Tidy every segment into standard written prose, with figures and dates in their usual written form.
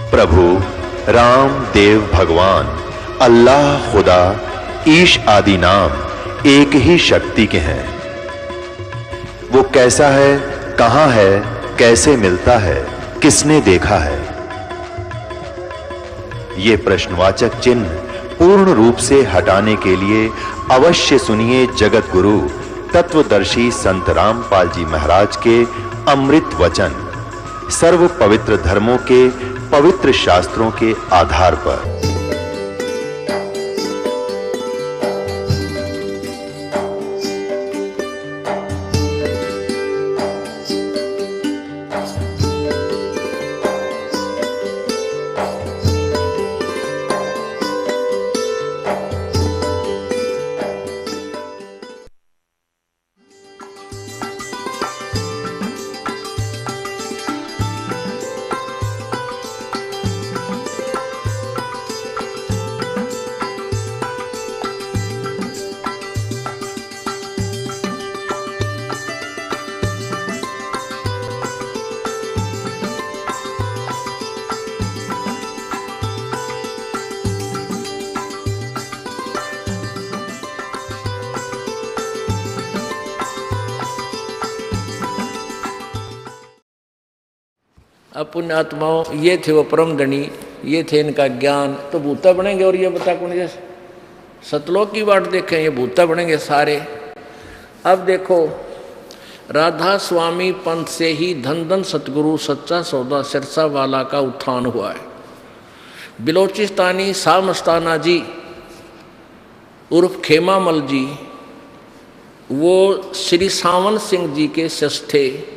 प्रभु राम देव भगवान अल्लाह खुदा ईश आदि नाम एक ही शक्ति के हैं। वो कैसा है, कहां है, कैसे मिलता है, किसने देखा है? ये प्रश्नवाचक चिन्ह पूर्ण रूप से हटाने के लिए अवश्य सुनिए जगत गुरु तत्वदर्शी संत रामपाल जी महाराज के अमृत वचन सर्व पवित्र धर्मों के पवित्र शास्त्रों के आधार पर। अब पुण्यात्माओं, ये थे वो परम धनी, ये थे इनका ज्ञान। तो भूता बनेंगे। और ये बता कौन जैसे सतलोक की बाट देखें, ये भूता बनेंगे सारे। अब देखो, राधा स्वामी पंथ से ही धन धन सतगुरु सच्चा सौदा सिरसा वाला का उत्थान हुआ है। बिलोचिस्तानी शाह मस्ताना जी उर्फ खेमामल जी, वो श्री सावन सिंह जी के शिष्य थे,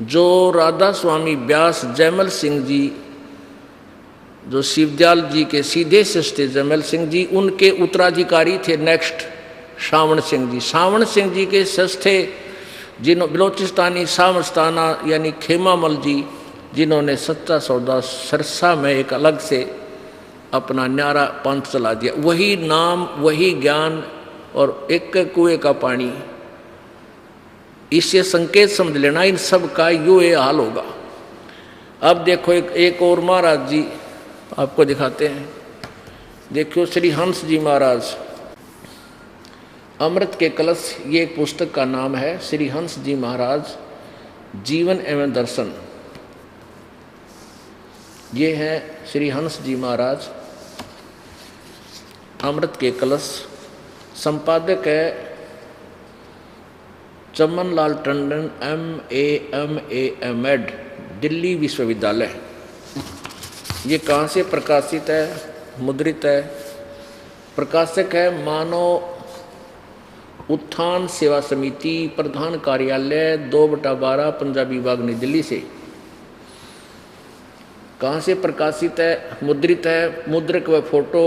जो राधा स्वामी व्यास जयमल सिंह जी, जो शिवदयाल जी के सीधे शिष्य थे जयमल सिंह जी, उनके उत्तराधिकारी थे नेक्स्ट सावण सिंह जी। सावण सिंह जी के शिष्य थे बिलोचिस्तानी शाह मस्ताना यानी खेमामल जी, जिन्होंने सच्चा सौदा सिरसा में एक अलग से अपना न्यारा पंथ चला दिया। वही नाम, वही ज्ञान और एक कुएं का पानी, इससे संकेत समझ लेना इन सब का यो ये हाल होगा। अब देखो एक और महाराज जी आपको दिखाते हैं। देखो श्री हंस जी महाराज, अमृत के कलश, ये एक पुस्तक का नाम है। श्री हंस जी महाराज जीवन एवं दर्शन, ये है श्री हंस जी महाराज अमृत के कलश। संपादक है चमन लाल टंडन MA दिल्ली विश्वविद्यालय। ये कहाँ से प्रकाशित है, मुद्रित है? प्रकाशक है मानव उत्थान सेवा समिति, प्रधान कार्यालय 2/12 पंजाबी बाग नई दिल्ली से। कहाँ से प्रकाशित है, मुद्रित है? मुद्रक व photo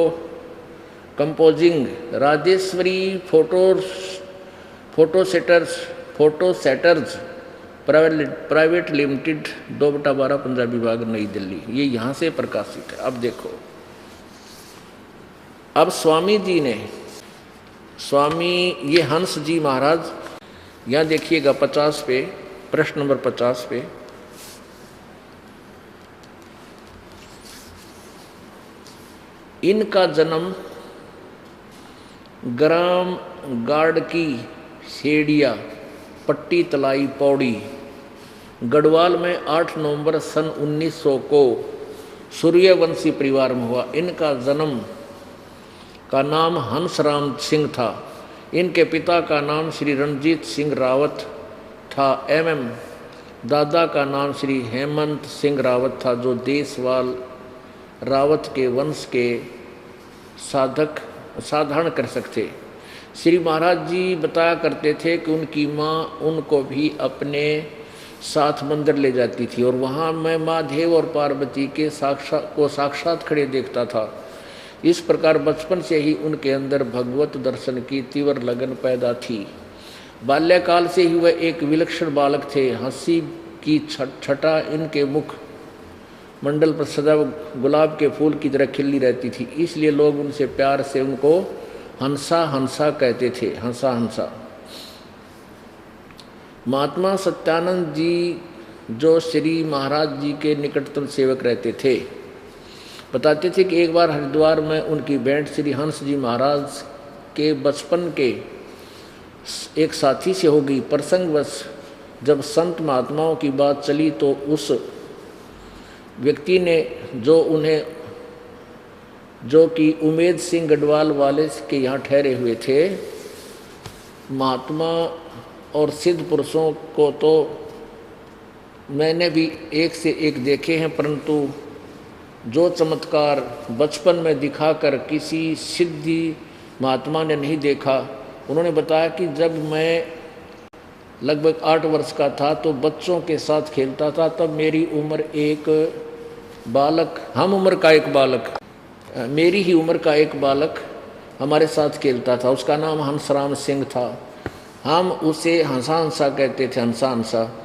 composing Rajeshwari photo setters private limited 2/12 Punjabi Bagh New Delhi. ये यहाँ से प्रकाशित है। अब देखो, अब स्वामी जी ने, स्वामी ये हंस जी महाराज, यहाँ देखिएगा 50 पे, प्रश्न नंबर 50 पे, इनका जन्म ग्राम गाड़की सेड़िया पट्टी तलाई पौड़ी गढ़वाल में 8 नवंबर सन 1900 को सूर्यवंशी परिवार में हुआ। इनका जन्म का नाम हंसराम सिंह था। इनके पिता का नाम श्री रणजीत सिंह रावत था। दादा का नाम श्री हेमंत सिंह रावत था, जो देशवाल रावत के वंश के साधारण कर सकते। श्री महाराज जी बताया करते थे कि उनकी माँ उनको भी अपने साथ मंदिर ले जाती थी और वहाँ मैं महादेव और पार्वती के साक्षात खड़े देखता था। इस प्रकार बचपन से ही उनके अंदर भगवत दर्शन की तीव्र लगन पैदा थी। बाल्यकाल से ही वह एक विलक्षण बालक थे। हंसी की छटा इनके मुख मंडल पर सदा गुलाब के फूल की तरह खिली रहती थी, इसलिए लोग उनसे प्यार से उनको हंसा हंसा कहते थे। हंसा हंसा। महात्मा सत्यानंद जी जो श्री महाराज जी के निकटतम सेवक रहते थे, बताते थे कि एक बार हरिद्वार में उनकी भेंट श्री हंस जी महाराज के बचपन के एक साथी से हो गई। प्रसंगवश जब संत महात्माओं की बात चली तो उस व्यक्ति ने जो कि उमेद सिंह गढ़वाल वाले के यहाँ ठहरे हुए थे, महात्मा और सिद्ध पुरुषों को तो मैंने भी एक से एक देखे हैं, परंतु जो चमत्कार बचपन में दिखाकर किसी सिद्धि महात्मा ने नहीं देखा। उन्होंने बताया कि जब मैं लगभग 8 वर्ष का था तो बच्चों के साथ खेलता था, तब मेरी उम्र एक बालक, हम उम्र का एक बालक, मेरी ही उम्र का एक बालक हमारे साथ खेलता था। उसका नाम हंसराम सिंह था। हम उसे हंसा हंसा कहते थे, हंसा हंसा।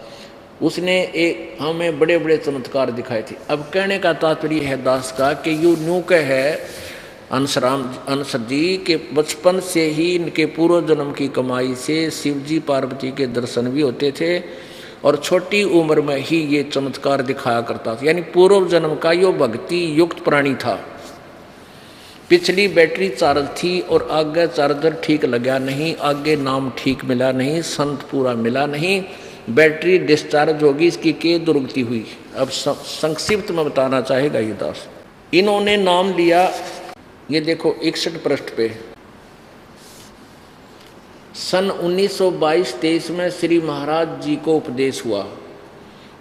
उसने हमें बड़े बड़े चमत्कार दिखाए थे। अब कहने का तात्पर्य है दास का कि यूँ न्यू का है अंसर जी के बचपन से ही इनके पूर्व जन्म की कमाई से शिवजी पार्वती के दर्शन भी होते थे और छोटी उम्र में ही ये चमत्कार दिखाया करता था। यानी पूर्व जन्म का यो भक्ति युक्त प्राणी था। पिछली बैटरी चार्ज थी और आगे चार्जर ठीक लगा नहीं, आगे नाम ठीक मिला नहीं, संत पूरा मिला नहीं, बैटरी डिस्चार्ज होगी, इसकी के दुर्गति हुई। अब संक्षिप्त में बताना चाहेगा ये दास। इन्होंने नाम लिया, ये देखो 61 पृष्ठ पे, सन 1922-23 में श्री महाराज जी को उपदेश हुआ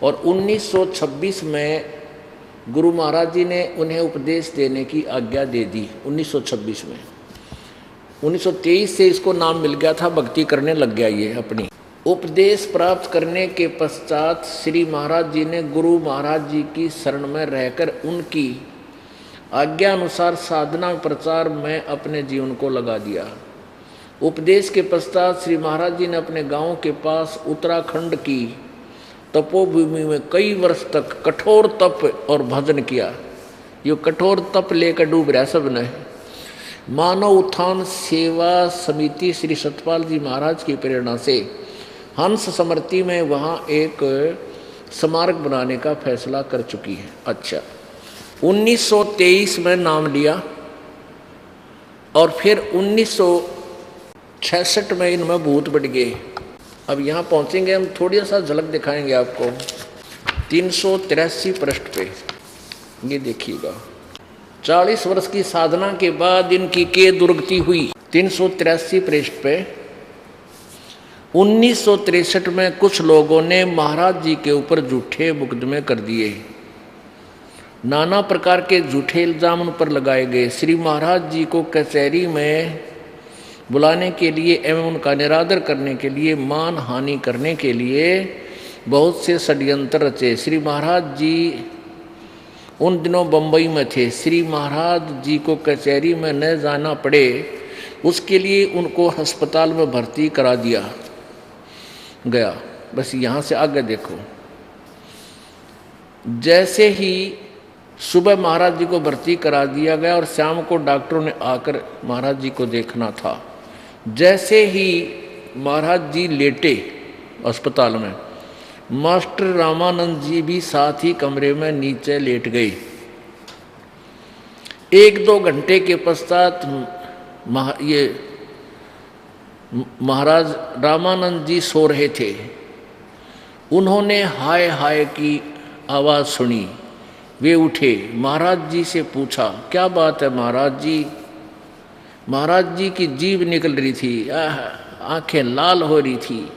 और 1926 में गुरु महाराज जी ने उन्हें उपदेश देने की आज्ञा दे दी। 1926 में 1923 से इसको नाम मिल गया था, भक्ति करने लग गया ये अपनी। उपदेश प्राप्त करने के पश्चात श्री महाराज जी ने गुरु महाराज जी की शरण में रहकर उनकी आज्ञा अनुसार साधना प्रचार में अपने जीवन को लगा दिया। उपदेश के पश्चात श्री महाराज जी ने अपने गांव के पास उत्तराखंड की तपोभूमि में कई वर्ष तक कठोर तप और भजन किया। ये कठोर तप लेकर डूब रहा सब ने। मानव उत्थान सेवा समिति श्री सतपाल जी महाराज की प्रेरणा से हंस स्मृति में वहाँ एक स्मारक बनाने का फैसला कर चुकी है। अच्छा, 1923 में नाम लिया और फिर 1966 में इनमें भूत बढ़ गए। अब यहाँ पहुँचेंगे हम, थोड़ी सा झलक दिखाएंगे आपको। 383 पृष्ठ पे ये देखिएगा। 40 वर्ष की साधना के बाद इनकी के दुर्गति हुई। 383 पृष्ठ पे 1963 में कुछ लोगों ने महाराज जी के ऊपर झूठे मुकदमे कर दिए। नाना प्रकार के झूठे इल्जाम उन पर लगाए गए। श्री महाराज जी को कचहरी में बुलाने के लिए एवं उनका निरादर करने के लिए, मान हानि करने के लिए बहुत से षड्यंत्र रचे। श्री महाराज जी उन दिनों बम्बई में थे। श्री महाराज जी को कचहरी में न जाना पड़े उसके लिए उनको अस्पताल में भर्ती करा दिया गया। बस यहाँ से आगे देखो। जैसे ही सुबह महाराज जी को भर्ती करा दिया गया और शाम को डॉक्टरों ने आकर महाराज जी को देखना था। जैसे ही महाराज जी लेटे अस्पताल में, मास्टर रामानंद जी भी साथ ही कमरे में नीचे लेट गए। 1-2 घंटे के पश्चात ये महाराज रामानंद जी सो रहे थे। उन्होंने हाय हाय की आवाज़ सुनी। वे उठे, महाराज जी से पूछा, क्या बात है महाराज जी? महाराज जी की जीभ निकल रही थी, आंखें लाल हो रही थी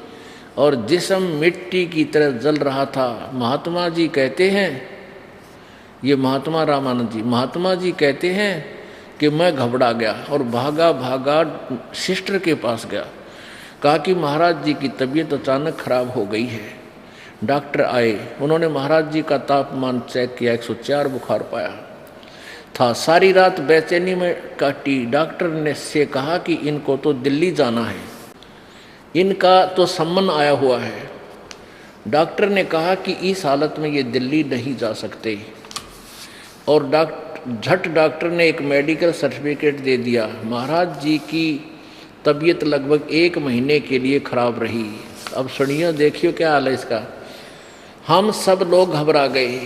और जिस्म मिट्टी की तरह जल रहा था। महात्मा जी कहते हैं, ये महात्मा रामानंद जी, महात्मा जी कहते हैं कि मैं घबरा गया और भागा भागा सिस्टर के पास गया। कहा कि महाराज जी की तबीयत अचानक खराब हो गई है। डॉक्टर आए, उन्होंने महाराज जी का तापमान चेक किया, 104 बुखार पाया था। सारी रात बेचैनी में काटी। डॉक्टर ने से कहा कि इनको तो दिल्ली जाना है, इनका तो सम्मन आया हुआ है। डॉक्टर ने कहा कि इस हालत में ये दिल्ली नहीं जा सकते और झट डॉक्टर ने एक मेडिकल सर्टिफिकेट दे दिया। महाराज जी की तबीयत लगभग 1 महीने के लिए खराब रही। अब सुनिए, देखियो क्या हाल है इसका। हम सब लोग घबरा गए।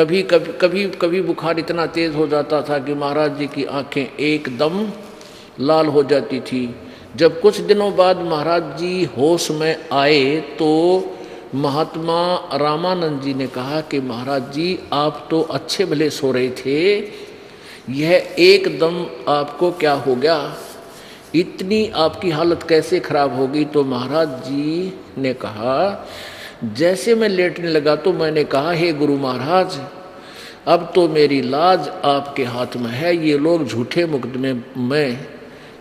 कभी बुखार इतना तेज हो जाता था कि महाराज जी की आंखें एकदम लाल हो जाती थी। जब कुछ दिनों बाद महाराज जी होश में आए तो महात्मा रामानंद जी ने कहा कि महाराज जी आप तो अच्छे भले सो रहे थे, यह एकदम आपको क्या हो गया, इतनी आपकी हालत कैसे खराब हो गई। तो महाराज जी ने कहा, जैसे मैं लेटने लगा तो मैंने कहा, हे गुरु महाराज अब तो मेरी लाज आपके हाथ में है। ये लोग झूठे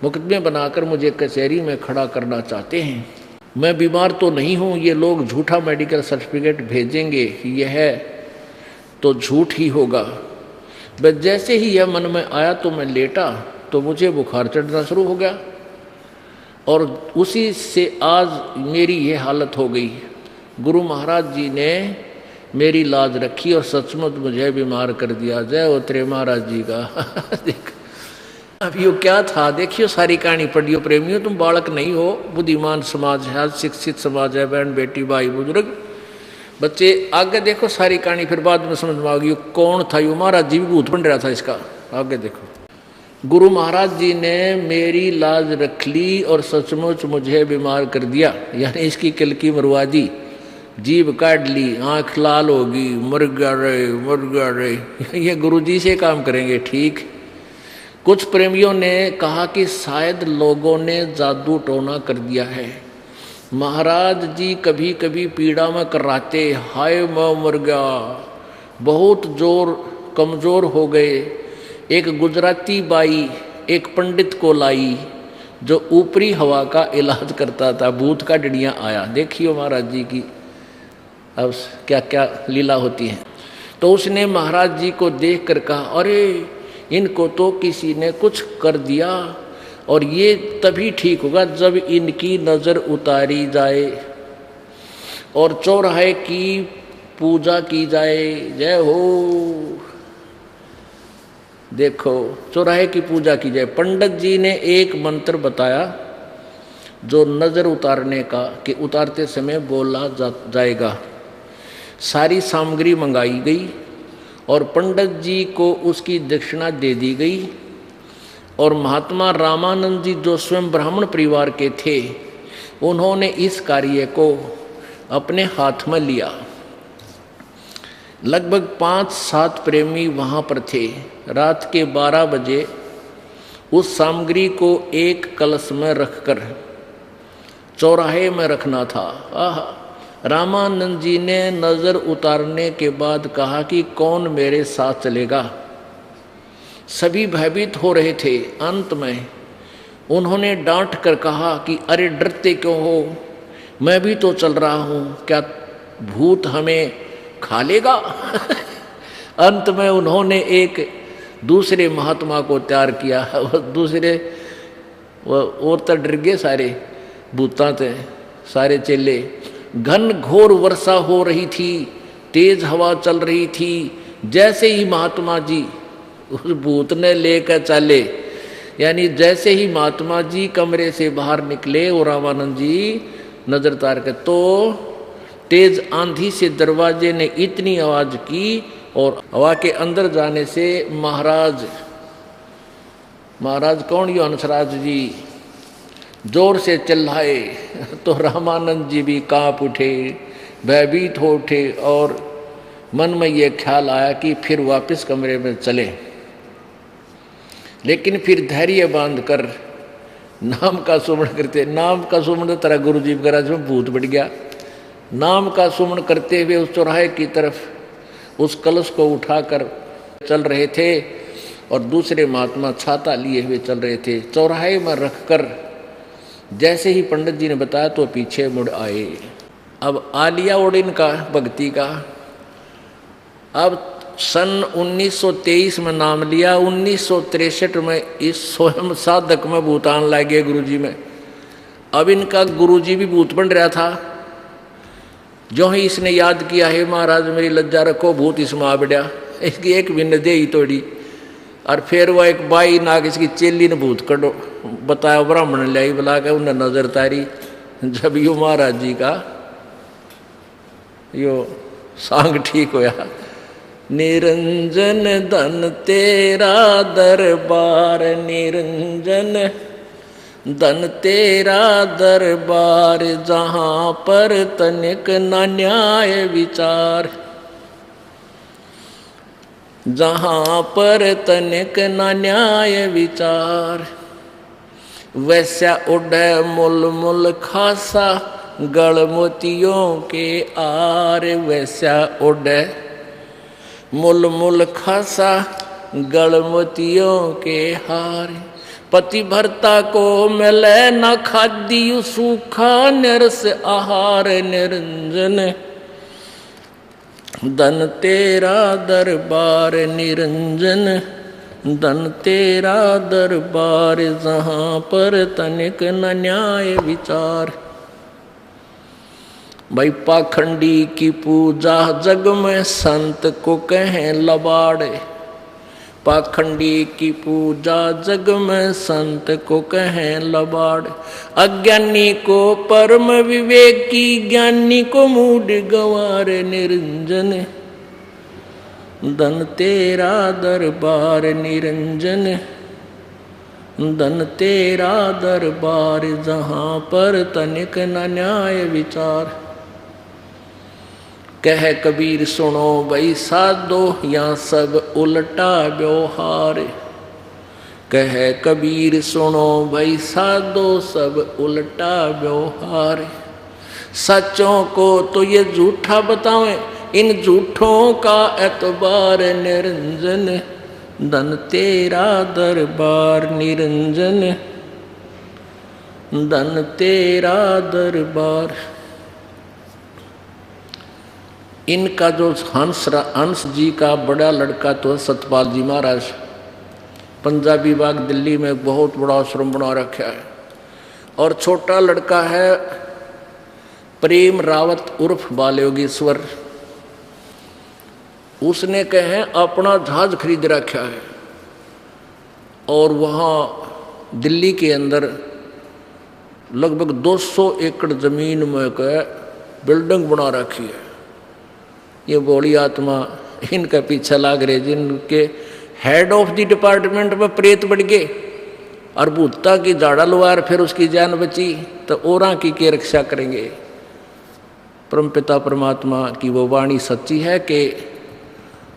मुकदमे बनाकर मुझे कचहरी में खड़ा करना चाहते हैं। मैं बीमार तो नहीं हूँ, ये लोग झूठा मेडिकल सर्टिफिकेट भेजेंगे, यह तो झूठ ही होगा। बस जैसे ही यह मन में आया तो मैं लेटा तो मुझे बुखार चढ़ना शुरू हो गया और उसी से आज मेरी यह हालत हो गई। गुरु महाराज जी ने मेरी लाज रखी और सचमुच मुझे बीमार कर दिया। जय उतरे महाराज जी का। देख अब यो क्या था, देखियो सारी कहानी पढ़ियो प्रेमियों, तुम बालक नहीं हो, बुद्धिमान समाज है, आज शिक्षित समाज है, बहन बेटी भाई बुजुर्ग बच्चे, आगे देखो सारी कहानी, फिर बाद में समझ में आ गई कौन था यो। महाराज जी भी भूत बन रहा था इसका। आगे देखो, गुरु महाराज जी ने मेरी लाज रख ली और सचमुच मुझे बीमार कर दिया, यानी इसकी किलकी मरवा दी, जीभ काट ली, आंख लाल होगी, मर गया रे। ये गुरु जी से काम करेंगे ठीक। कुछ प्रेमियों ने कहा कि शायद लोगों ने जादू टोना कर दिया है। महाराज जी कभी कभी पीड़ा में कराते, हाय मैं मर गया, बहुत कमजोर हो गए। एक गुजराती बाई एक पंडित को लाई जो ऊपरी हवा का इलाज करता था, भूत का डंडिया आया। देखियो महाराज जी की अब क्या क्या लीला होती है। तो उसने महाराज जी को देख कर कहा, अरे इनको तो किसी ने कुछ कर दिया और ये तभी ठीक होगा जब इनकी नज़र उतारी जाए और चौराहे की पूजा की जाए। जय हो, देखो चौराहे की पूजा की जाए। पंडित जी ने एक मंत्र बताया जो नज़र उतारने का, कि उतारते समय बोला जाएगा। सारी सामग्री मंगाई गई और पंडित जी को उसकी दक्षिणा दे दी गई। और महात्मा रामानंद जी जो स्वयं ब्राह्मण परिवार के थे, उन्होंने इस कार्य को अपने हाथ में लिया। लगभग 5-7 प्रेमी वहाँ पर थे। रात के 12 बजे उस सामग्री को एक कलश में रखकर चौराहे में रखना था। रामानंद जी ने नज़र उतारने के बाद कहा कि कौन मेरे साथ चलेगा। सभी भयभीत हो रहे थे। अंत में उन्होंने डांट कर कहा कि अरे डरते क्यों हो, मैं भी तो चल रहा हूँ, क्या भूत हमें खा लेगा। अंत में उन्होंने एक दूसरे महात्मा को तैयार किया। वो तो डर गए सारे भूता थे, सारे चेले। घन घोर वर्षा हो रही थी, तेज हवा चल रही थी। जैसे ही महात्मा जी उस भूत ने लेकर चले, यानी जैसे ही महात्मा जी कमरे से बाहर निकले और रामानंद जी नजर तार कर, तो तेज आंधी से दरवाजे ने इतनी आवाज की और हवा के अंदर जाने से महाराज कौन, यो हंसराज जी जोर से चिल्लाए तो रामानंद जी भी कांप उठे, भयभीत हो उठे और मन में ये ख्याल आया कि फिर वापस कमरे में चले। लेकिन फिर धैर्य बांध कर नाम का सुमरण करते, नाम का सुमरण तरह गुरु जी महाराज में भूत बढ़ गया। नाम का सुमरण करते हुए उस चौराहे की तरफ उस कलश को उठाकर चल रहे थे और दूसरे महात्मा छाता लिए हुए चल रहे थे। चौराहे में रखकर जैसे ही पंडित जी ने बताया तो पीछे मुड़ आए। अब आलिया और इनका भक्ति का, अब सन 1923 में नाम लिया, 1963 में इस स्वयं साधक में भूतान ला गए गुरु जी में। अब इनका गुरु जी भी भूत बन रहा था। जो ही इसने याद किया, है महाराज मेरी लज्जा रखो, भूत इसमें आ बढ़िया, इसकी एक भी न दे ही तोड़ी। और फिर वह एक बाई नाग इसकी चेली ने भूत कटो बताया, ब्राह्मण ने लाई बुला के उन्हें नजर तारी। जब यो महाराज जी का यो सांग ठीक होया निरंजन धन तेरा दरबार, निरंजन धन तेरा दरबार, जहाँ पर तनिक न न्याय विचार, जहाँ पर तनिक न न्याय विचार। वैसा उड़े मुल मुल खासा गल मोतियों के आर, वैसा उड़े मुल मुल खासा गल मोतियों के हार। पति भरता को मिले न खाद्य सूखा निरस आहार, निरंजन धन तेरा दरबार, निरंजन धन तेरा दरबार, जहाँ पर तनिक न न्याय विचार। भाई पाखंडी की पूजा जग में संत को कहें लबाड़े, पाखंडी की पूजा जग में संत को कहें लबाड़। अज्ञानी को परम विवेकी, ज्ञानी को मूढ़ गंवार, निरंजन धन तेरा दरबार, निरंजन धन तेरा दरबार, जहाँ पर तनिक न न्याय विचार। कह कबीर सुनो भाई साधो, यहाँ सब उल्टा व्यवहार। कह कबीर सुनो भाई साधो, सब उल्टा व्यवहार। सच्चों को तो ये झूठा बतावें, इन झूठों का एतबार, निरंजन धन तेरा दरबार, निरंजन धन तेरा दरबार। इनका जो हंस जी का बड़ा लड़का तो सतपाल जी महाराज, पंजाबी बाग दिल्ली में बहुत बड़ा आश्रम बना रखा है। और छोटा लड़का है प्रेम रावत उर्फ बालयोगीश्वर, उसने कहे अपना जहाज खरीद रखा है और वहाँ दिल्ली के अंदर लगभग 200 एकड़ जमीन में बिल्डिंग बना रखी है। ये बोली आत्मा इनका पीछे लाग रहे, जिनके हेड ऑफ द डिपार्टमेंट में प्रेत बढ़ गए और भूता की झाड़ा लुआर, फिर उसकी जान बची तो औरा की के रक्षा करेंगे। परमपिता परमात्मा की वो वाणी सच्ची है कि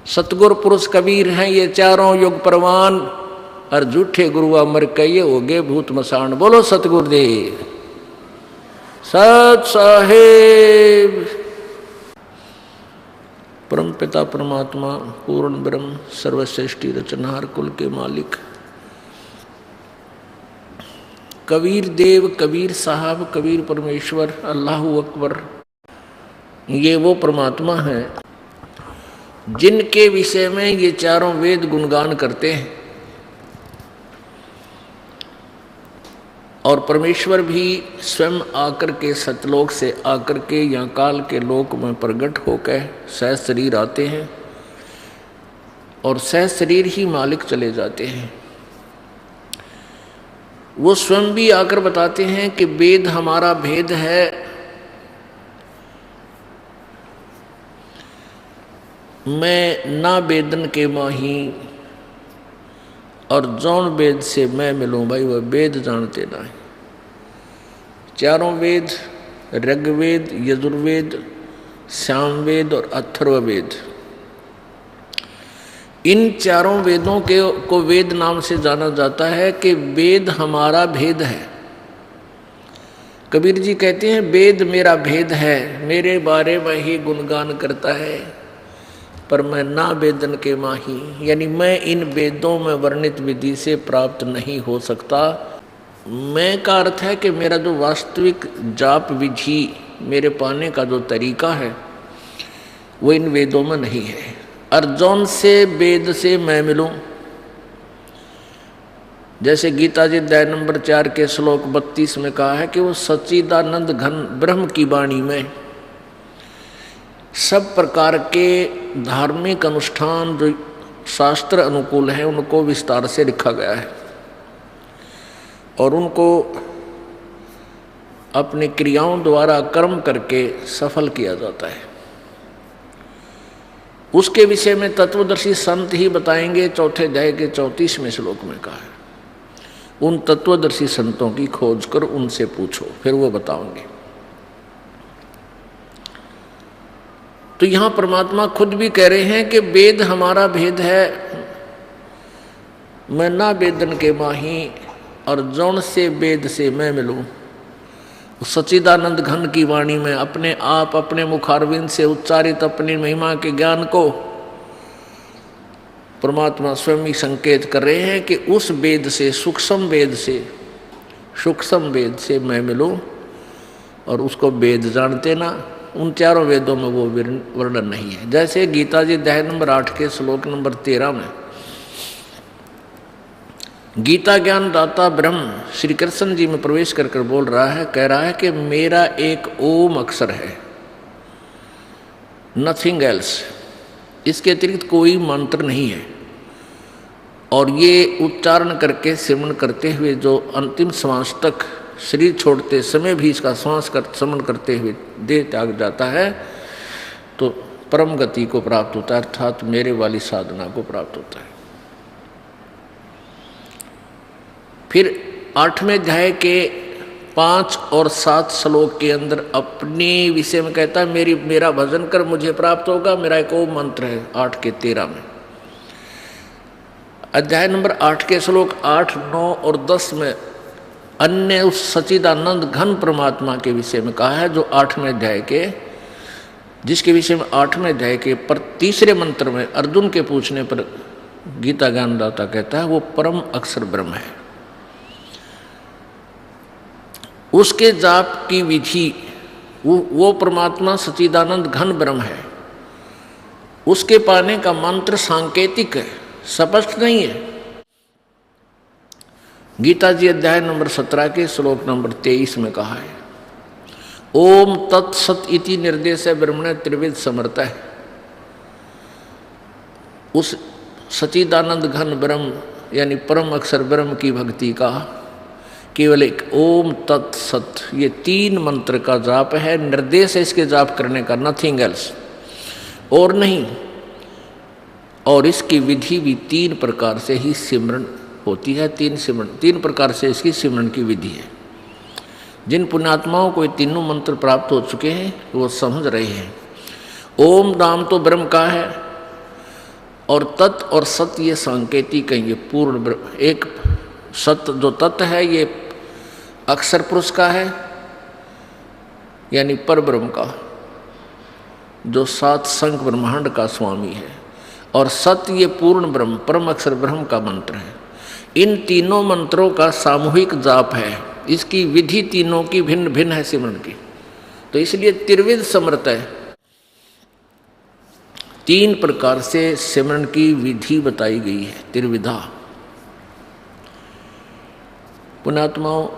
सतगुर पुरुष कबीर हैं ये चारों युग परवान, और झूठे गुरु अमर कहिए हो गए भूत मसान। बोलो सतगुरुदेव सत साहेब। परमपिता परमात्मा पूर्ण ब्रह्म सर्वश्रेष्ठी रचनहार कुल के मालिक कबीर देव, कबीर साहब, कबीर परमेश्वर, अल्लाहू अकबर, ये वो परमात्मा हैं जिनके विषय में ये चारों वेद गुणगान करते हैं। और परमेश्वर भी स्वयं आकर के सतलोक से आकर के यहाँ काल के लोक में प्रकट होकर सह शरीर आते हैं और सह शरीर ही मालिक चले जाते हैं। वो स्वयं भी आकर बताते हैं कि वेद हमारा भेद है, मैं ना वेदन के माही, और जौन वेद से मैं मिलूं भाई वह वेद जानते ना। चारों वेद ऋग्वेद, यजुर्वेद, सामवेद और अथर्ववेद, इन चारों वेदों को वेद नाम से जाना जाता है कि वेद हमारा भेद है। कबीर जी कहते हैं वेद मेरा भेद है, मेरे बारे में ही गुणगान करता है, पर मैं ना वेदन के माही, यानी मैं इन वेदों में वर्णित विधि से प्राप्त नहीं हो सकता। मैं का अर्थ है कि मेरा जो वास्तविक जाप विधि, मेरे पाने का जो तरीका है वो इन वेदों में नहीं है। अर्जुन से वेद से मैं मिलूं, जैसे गीता जी अध्याय नंबर 4 के श्लोक 32 में कहा है कि वो सच्चिदानंद घन ब्रह्म की वाणी में सब प्रकार के धार्मिक अनुष्ठान जो शास्त्र अनुकूल हैं उनको विस्तार से लिखा गया है और उनको अपनी क्रियाओं द्वारा कर्म करके सफल किया जाता है। उसके विषय में तत्वदर्शी संत ही बताएंगे। चौथे अध्याय के 34वें श्लोक में कहा है, उन तत्वदर्शी संतों की खोज कर उनसे पूछो, फिर वो बताओगे। तो यहां परमात्मा खुद भी कह रहे हैं कि वेद हमारा भेद है, मैं ना वेदन के माही, और जौन से वेद से मैं मिलूं। सच्चिदानंद घन की वाणी में अपने आप अपने मुखारविंद से उच्चारित अपनी महिमा के ज्ञान को परमात्मा स्वयं ही संकेत कर रहे हैं कि उस वेद से, सूक्ष्म वेद से मैं मिलूं, और उसको वेद जानते ना। उन चारों वेदों में वो वर्णन नहीं है। जैसे गीता जी अध्याय नंबर 8 के श्लोक नंबर 13 में गीता ज्ञान दाता ब्रह्म श्री कृष्ण जी में प्रवेश कर कर बोल रहा है, कह रहा है कि मेरा एक ओम अक्षर है, नथिंग एल्स, इसके अतिरिक्त कोई मंत्र नहीं है। और ये उच्चारण करके सिमरण करते हुए जो अंतिम श्वास तक, शरीर छोड़ते समय भी इसका श्वास स्मरण करते हुए देह त्याग जाता है, तो परम गति को प्राप्त होता है, अर्थात मेरे वाली साधना को प्राप्त होता है। फिर 8वें अध्याय के 5 और 7 श्लोक के अंदर अपने विषय में कहता है, मेरा भजन कर मुझे प्राप्त होगा। मेरा एक और मंत्र है 8 के 13 में। अध्याय नंबर 8 के श्लोक 8, 9 और 10 में अन्य उस सच्चिदानंद घन परमात्मा के विषय में कहा है, जो 8वें अध्याय के, जिसके विषय में 8वें अध्याय के पर तीसरे मंत्र में अर्जुन के पूछने पर गीता ज्ञानदाता कहता है वो परम अक्षर ब्रह्म है। उसके जाप की विधि, वो परमात्मा सच्चिदानंद घन ब्रह्म है, उसके पाने का मंत्र सांकेतिक है, स्पष्ट नहीं है। गीता जी अध्याय नंबर 17 के श्लोक नंबर 23 में कहा है, ओम तत्सत इति निर्देश ब्रह्मण त्रिविध समर्थ है। उस सच्चिदानंद घन ब्रह्म यानी परम अक्षर ब्रह्म की भक्ति का केवल एक ओम तत्सत, ये 3 मंत्र का जाप है, निर्देश है इसके जाप करने का, नथिंग एल्स, और नहीं। और इसकी विधि भी 3 प्रकार से ही सिमरण होती है। 3 प्रकार से इसकी सिमरण की विधि है। जिन पुण्यात्माओं को ये तीनों मंत्र प्राप्त हो चुके हैं वो समझ रहे हैं। ओम नाम तो ब्रह्म का है, और तत् और सत ये सांकेतिक है, ये पूर्ण ब्रह्म। एक सत जो तत् है ये अक्षर पुरुष का है, यानी पर ब्रह्म का, जो 7 संख ब्रह्मांड का स्वामी है। और सत ये पूर्ण ब्रह्म, परम अक्षर ब्रह्म का मंत्र है। इन तीनों मंत्रों का सामूहिक जाप है। इसकी विधि तीनों की भिन्न भिन्न है सिमरण की, तो इसलिए त्रिविध समर्थ है। 3 प्रकार से सिमरण की विधि बताई गई है, त्रिविधा। पुण्यात्माओं,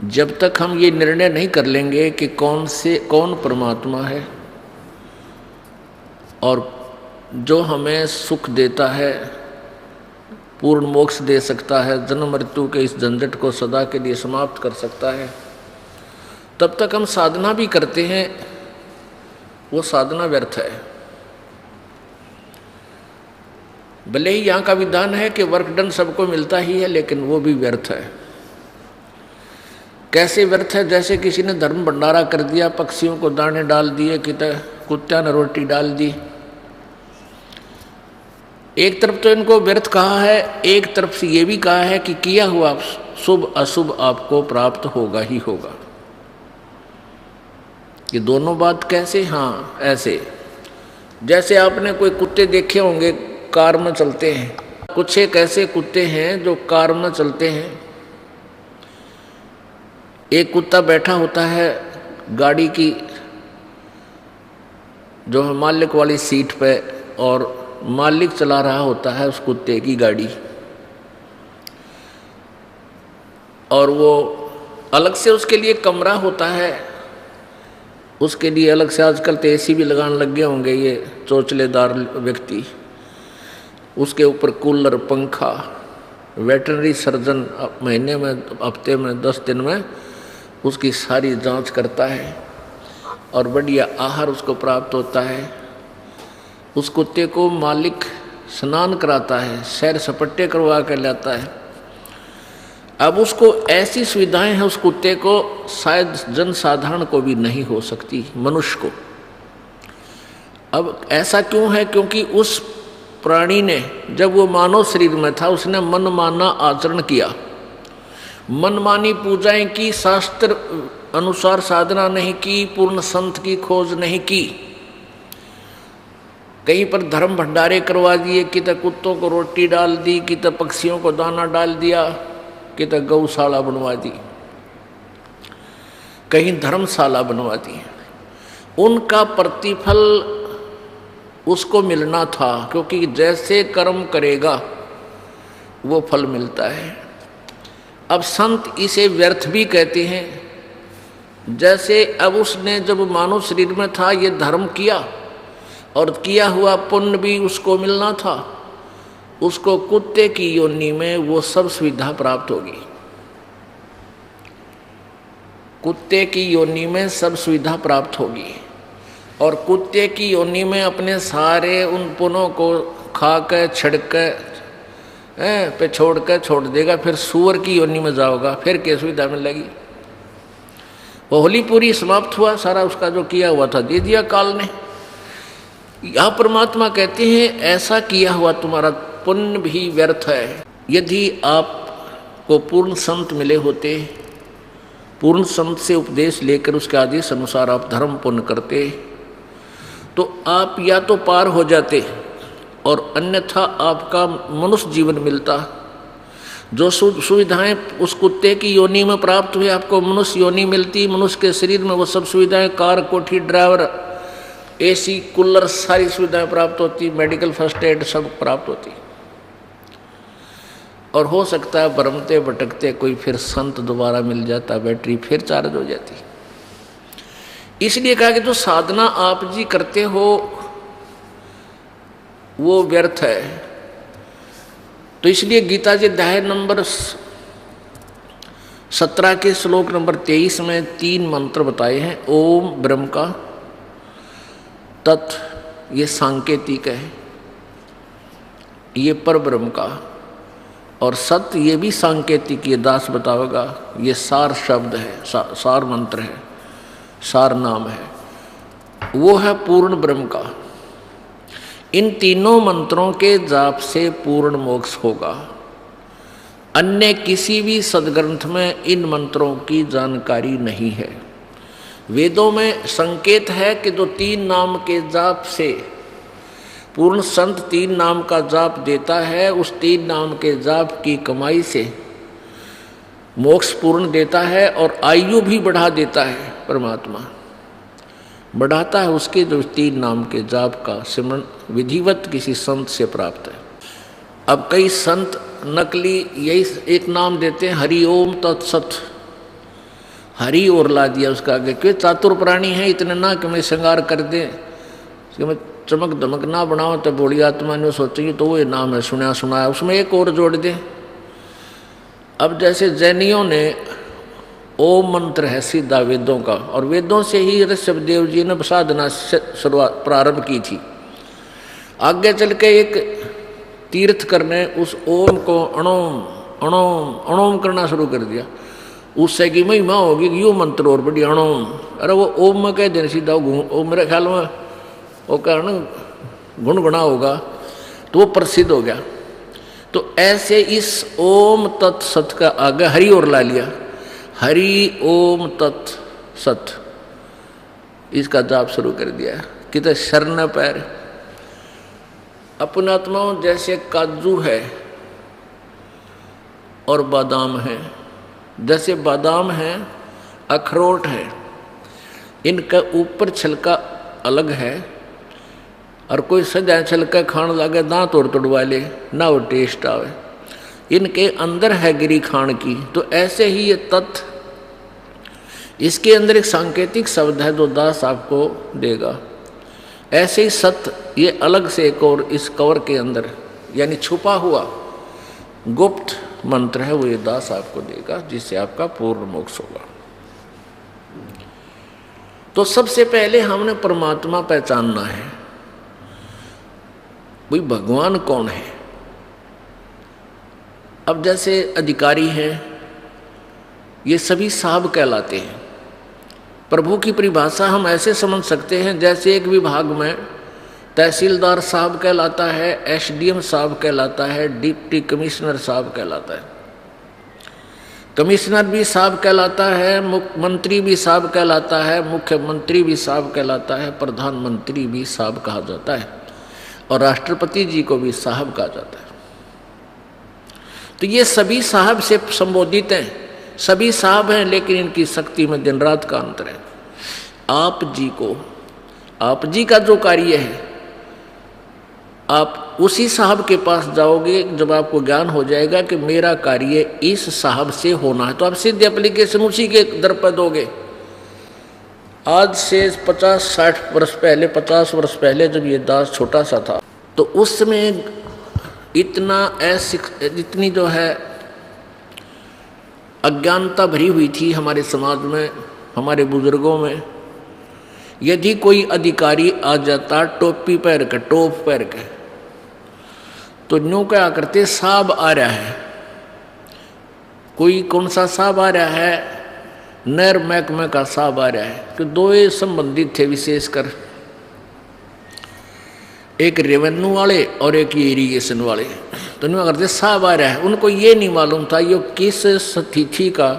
जब तक हम ये निर्णय नहीं कर लेंगे कि कौन परमात्मा है और जो हमें सुख देता है, पूर्ण मोक्ष दे सकता है, जन्म मृत्यु के इस झंझट को सदा के लिए समाप्त कर सकता है, तब तक हम साधना भी करते हैं, वो साधना व्यर्थ है। भले ही यहाँ का विधान है कि वर्क डन सबको मिलता ही है, लेकिन वो भी व्यर्थ है। कैसे व्यर्थ है? जैसे किसी ने धर्म भंडारा कर दिया, पक्षियों को दाने डाल दिए, कुत्ता ने रोटी डाल दी। एक तरफ तो इनको व्यर्थ कहा है, एक तरफ से ये भी कहा है कि किया हुआ शुभ अशुभ आपको प्राप्त होगा ही होगा। ये दोनों बात कैसे? हाँ, ऐसे जैसे आपने कोई कुत्ते देखे होंगे कार में चलते हैं। कुछ एक ऐसे कुत्ते हैं जो कार में चलते हैं। एक कुत्ता बैठा होता है गाड़ी की जो है मालिक वाली सीट पे, और मालिक चला रहा होता है उस कुत्ते की गाड़ी। और वो अलग से उसके लिए कमरा होता है, उसके लिए अलग से आजकल तो एसी भी लगाने लग गए होंगे ये चोचलेदार व्यक्ति। उसके ऊपर कूलर, पंखा, वेटरनरी सर्जन महीने में, हफ्ते में, 10 दिन में उसकी सारी जांच करता है। और बढ़िया आहार उसको प्राप्त होता है। उस कुत्ते को मालिक स्नान कराता है, सैर सपट्टे करवा कर लाता है। अब उसको ऐसी सुविधाएं हैं उस कुत्ते को, शायद जनसाधारण को भी नहीं हो सकती, मनुष्य को। अब ऐसा क्यों है? क्योंकि उस प्राणी ने जब वो मानव शरीर में था उसने मनमाना आचरण किया, मनमानी पूजाएं की, शास्त्र अनुसार साधना नहीं की, पूर्ण संत की खोज नहीं की, कहीं पर धर्म भंडारे करवा दिए, कि तो कुत्तों को रोटी डाल दी, कि तो पक्षियों को दाना डाल दिया, कि तो गौशाला बनवा दी, कहीं धर्मशाला बनवा दी। उनका प्रतिफल उसको मिलना था, क्योंकि जैसे कर्म करेगा वो फल मिलता है। अब संत इसे व्यर्थ भी कहते हैं। जैसे अब उसने जब मानव शरीर में था ये धर्म किया और किया हुआ पुण्य भी उसको मिलना था, उसको कुत्ते की योनि में वो सब सुविधा प्राप्त होगी। कुत्ते की योनि में सब सुविधा प्राप्त होगी और कुत्ते की योनि में अपने सारे उन पुण्यों को खा कर छिड़क पे छोड़ कर छोड़ देगा। फिर सूअर की योनि में जाओगा, फिर क्या सुविधा मिलेगी? वो होली पूरी समाप्त हुआ, सारा उसका जो किया हुआ था दे दिया काल ने। यह परमात्मा कहते हैं ऐसा किया हुआ तुम्हारा पुण्य भी व्यर्थ है। यदि आपको पूर्ण संत मिले होते, पूर्ण संत से उपदेश लेकर उसके आदेश अनुसार आप धर्म पुण्य करते, तो आप या तो पार हो जाते और अन्यथा आपका मनुष्य जीवन मिलता। जो सुविधाएं उस कुत्ते की योनि में प्राप्त हुई, आपको मनुष्य योनि मिलती। मनुष्य के शरीर में वो सब सुविधाएं, कार, कोठी, ड्राइवर, एसी, कूलर, सारी सुविधाएं प्राप्त होती, मेडिकल फर्स्ट एड सब प्राप्त होती। और हो सकता है भरमते भटकते कोई फिर संत दोबारा मिल जाता, बैटरी फिर चार्ज हो जाती। इसलिए कहा कि जो साधना आप जी करते हो वो व्यर्थ है। तो इसलिए गीता जी अध्याय नंबर 17 के श्लोक नंबर 23 में 3 मंत्र बताए हैं। ओम ब्रह्म का, तत् ये सांकेतिक है, ये पर ब्रह्म का, और सत्य ये भी सांकेतिक, ये दास बताओगा, ये सार शब्द है, सार मंत्र है, सार नाम है, वो है पूर्ण ब्रह्म का। इन तीनों मंत्रों के जाप से पूर्ण मोक्ष होगा। अन्य किसी भी सदग्रंथ में इन मंत्रों की जानकारी नहीं है। वेदों में संकेत है कि जो 3 नाम के जाप से पूर्ण संत 3 नाम का जाप देता है, उस 3 नाम के जाप की कमाई से मोक्ष पूर्ण देता है और आयु भी बढ़ा देता है। परमात्मा बढ़ाता है उसके जो 3 नाम के जाप का सिमरन विधिवत किसी संत से प्राप्त है। अब कई संत नकली यही एक नाम देते हैं, हरि ओम तत्सत, हरि और ला दिया उसका आगे, क्यों? चातुर प्राणी है, इतने ना कि मैं श्रृंगार कर दे, कि मैं चमक दमक ना बनाओ, तो बोली आत्मा ने सोचेगी तो वो ये नाम है सुना सुनाया, उसमें एक और जोड़ दे। अब जैसे जैनियों ने ओम मंत्र है सीधा वेदों का, और वेदों से ही ऋषभदेव जी ने साधना शुरुआत प्रारंभ की थी। आगे चल के एक तीर्थ करने उस ओम को अणोम अणोम अणोम करना शुरू कर दिया, उससे की महिमा होगी कि यो मंत्र और बड़ी अणोम। अरे वो ओम में कह देना सीधा, वो मेरे ख्याल में वो कारण गुनगुना होगा तो वो प्रसिद्ध हो गया। तो ऐसे इस ओम तत्सत का आगे हरि और ला लिया, हरि ओम तत् सत, इसका जाप शुरू कर दिया। कितने शरण पैर अपने आत्माओं जैसे काजू है और बादाम है, जैसे बादाम है अखरोट है, इनका ऊपर छिलका अलग है, और कोई सजा छिलका खान लगे दांत और तोड़वा ले ना वो टेस्ट आवे, इनके अंदर है गिरी खान की। तो ऐसे ही ये तत्व, इसके अंदर एक सांकेतिक शब्द है जो दास आपको देगा। ऐसे ही सत्य ये अलग से एक और इस कवर के अंदर यानी छुपा हुआ गुप्त मंत्र है, वो ये दास आपको देगा, जिससे आपका पूर्ण मोक्ष होगा। तो सबसे पहले हमने परमात्मा पहचानना है, भाई भगवान कौन है। अब जैसे अधिकारी हैं, ये सभी साहब कहलाते हैं। प्रभु की परिभाषा हम ऐसे समझ सकते हैं जैसे एक विभाग में तहसीलदार साहब कहलाता है, एसडीएम साहब कहलाता है, डिप्टी कमिश्नर साहब कहलाता है, कमिश्नर भी साहब कहलाता है, मंत्री भी साहब कहलाता है, मुख्यमंत्री भी साहब कहलाता है, प्रधानमंत्री भी साहब कहा जाता है, और राष्ट्रपति जी को भी साहब कहा जाता है। तो ये सभी साहब से संबोधित हैं, सभी साहब हैं, लेकिन इनकी शक्ति में दिन रात का अंतर है। आप जी का जो कार्य है, आप उसी साहब के पास जाओगे जब आपको ज्ञान हो जाएगा कि मेरा कार्य इस साहब से होना है, तो आप सीधे एप्लीकेशन उसी के दर पर दोगे। आज से 50-60 वर्ष पहले, 50 वर्ष पहले जब ये दास छोटा सा था, तो उसमें इतनी जो है अज्ञानता भरी हुई थी हमारे समाज में, हमारे बुजुर्गों में। यदि कोई अधिकारी आ जाता टोपी पहन के, टोप पहन के, तो न्यू क्या करते, साहब आ रहा है। कोई कौन सा साहब आ रहा है, नहर महकमे का साहब आ रहा है, कि दो ही संबंधित थे विशेषकर, एक रेवेन्यू वाले और एक ये इरिगेशन वाले। तो न्यू करते साहब आ रहा है। उनको ये नहीं मालूम था ये किस स्थिति का,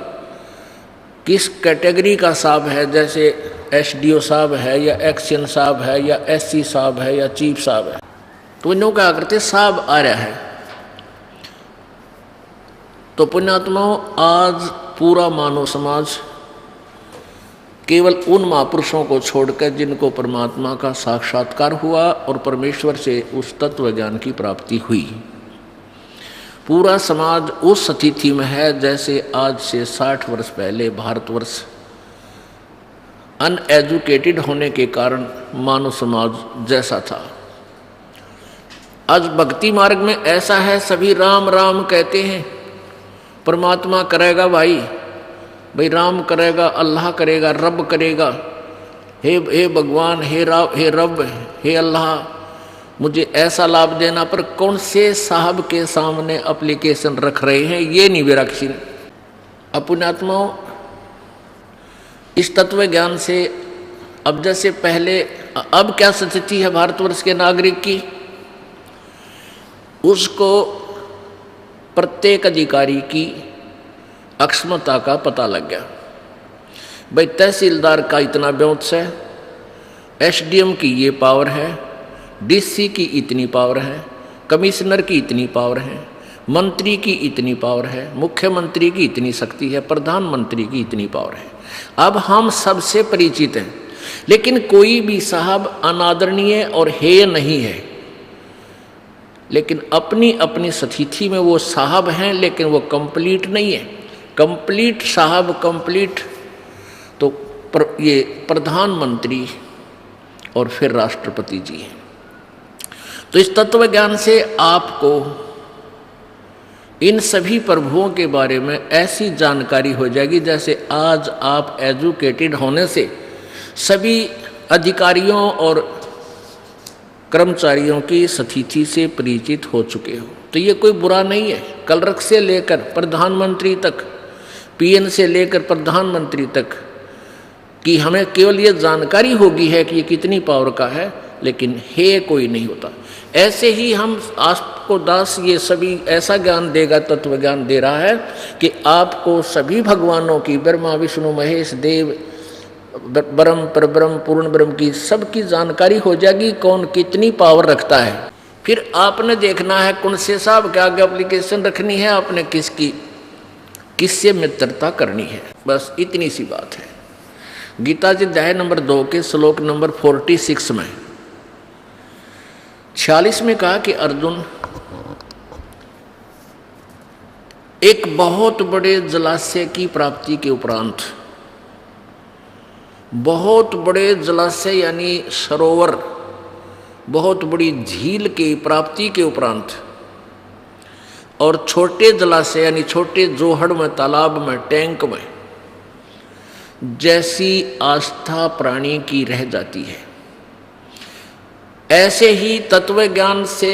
किस कैटेगरी का साहब है, जैसे एसडीओ साहब है या एक्शन साहब है या एससी साहब है या चीफ साहब है। तो न्यू क्या करते, साहब आ रहा है। तो पुण्यात्माओं, आज पूरा मानव समाज केवल उन महापुरुषों को छोड़कर जिनको परमात्मा का साक्षात्कार हुआ और परमेश्वर से उस तत्व ज्ञान की प्राप्ति हुई, पूरा समाज उस स्थिति में है जैसे आज से 60 वर्ष पहले भारतवर्ष अनएजुकेटेड होने के कारण मानव समाज जैसा था। आज भक्ति मार्ग में ऐसा है, सभी राम राम कहते हैं। परमात्मा करेगा भाई राम करेगा, अल्लाह करेगा, रब करेगा, हे भगवान, हे रब, हे अल्लाह, मुझे ऐसा लाभ देना। पर कौन से साहब के सामने एप्लीकेशन रख रहे हैं, ये नहीं विरक्षी। पुण्यात्माओं, इस तत्व ज्ञान से अब जैसे पहले, अब क्या स्थिति है भारतवर्ष के नागरिक की, उसको प्रत्येक अधिकारी की अक्षमता का पता लग गया। भाई तहसीलदार का इतना ब्योंस है, एसडीएम की ये पावर है, डीसी की इतनी पावर है, कमिश्नर की इतनी पावर है, मंत्री की इतनी पावर है, मुख्यमंत्री की इतनी शक्ति है, प्रधानमंत्री की इतनी पावर है। अब हम सबसे परिचित हैं, लेकिन कोई भी साहब अनादरणीय और हेय नहीं है, लेकिन अपनी अपनी स्थिति में वो साहब हैं, लेकिन वो कंप्लीट नहीं है। कंप्लीट साहब, कंप्लीट तो ये प्रधानमंत्री और फिर राष्ट्रपति जी हैं। तो इस तत्व ज्ञान से आपको इन सभी प्रभुओं के बारे में ऐसी जानकारी हो जाएगी जैसे आज आप एजुकेटेड होने से सभी अधिकारियों और कर्मचारियों की स्थिति से परिचित हो चुके हो। तो ये कोई बुरा नहीं है। क्लर्क से लेकर प्रधानमंत्री तक, पीएन से लेकर प्रधानमंत्री तक कि हमें केवल ये जानकारी होगी है कि ये कितनी पावर का है, लेकिन है कोई नहीं होता। ऐसे ही हम आपको दास ये सभी ऐसा ज्ञान देगा, तत्व ज्ञान दे रहा है कि आपको सभी भगवानों की, ब्रह्मा विष्णु महेश देव, ब्रह्म परब्रह्म पूर्ण ब्रह्म की सबकी जानकारी हो जाएगी, कौन कितनी पावर रखता है। फिर आपने देखना है कौन से साहब के आगे एप्लीकेशन रखनी है, आपने किससे मित्रता करनी है। बस इतनी सी बात है। गीता जी अध्याय नंबर 2 के श्लोक नंबर 46 में 46 में कहा कि अर्जुन, एक बहुत बड़े जलाशय की प्राप्ति के उपरांत, बहुत बड़े जलाशय यानी सरोवर, बहुत बड़ी झील की प्राप्ति के उपरांत और छोटे जलाशय यानी छोटे जोहड़ में, तालाब में, टैंक में जैसी आस्था प्राणी की रह जाती है, ऐसे ही तत्व ज्ञान से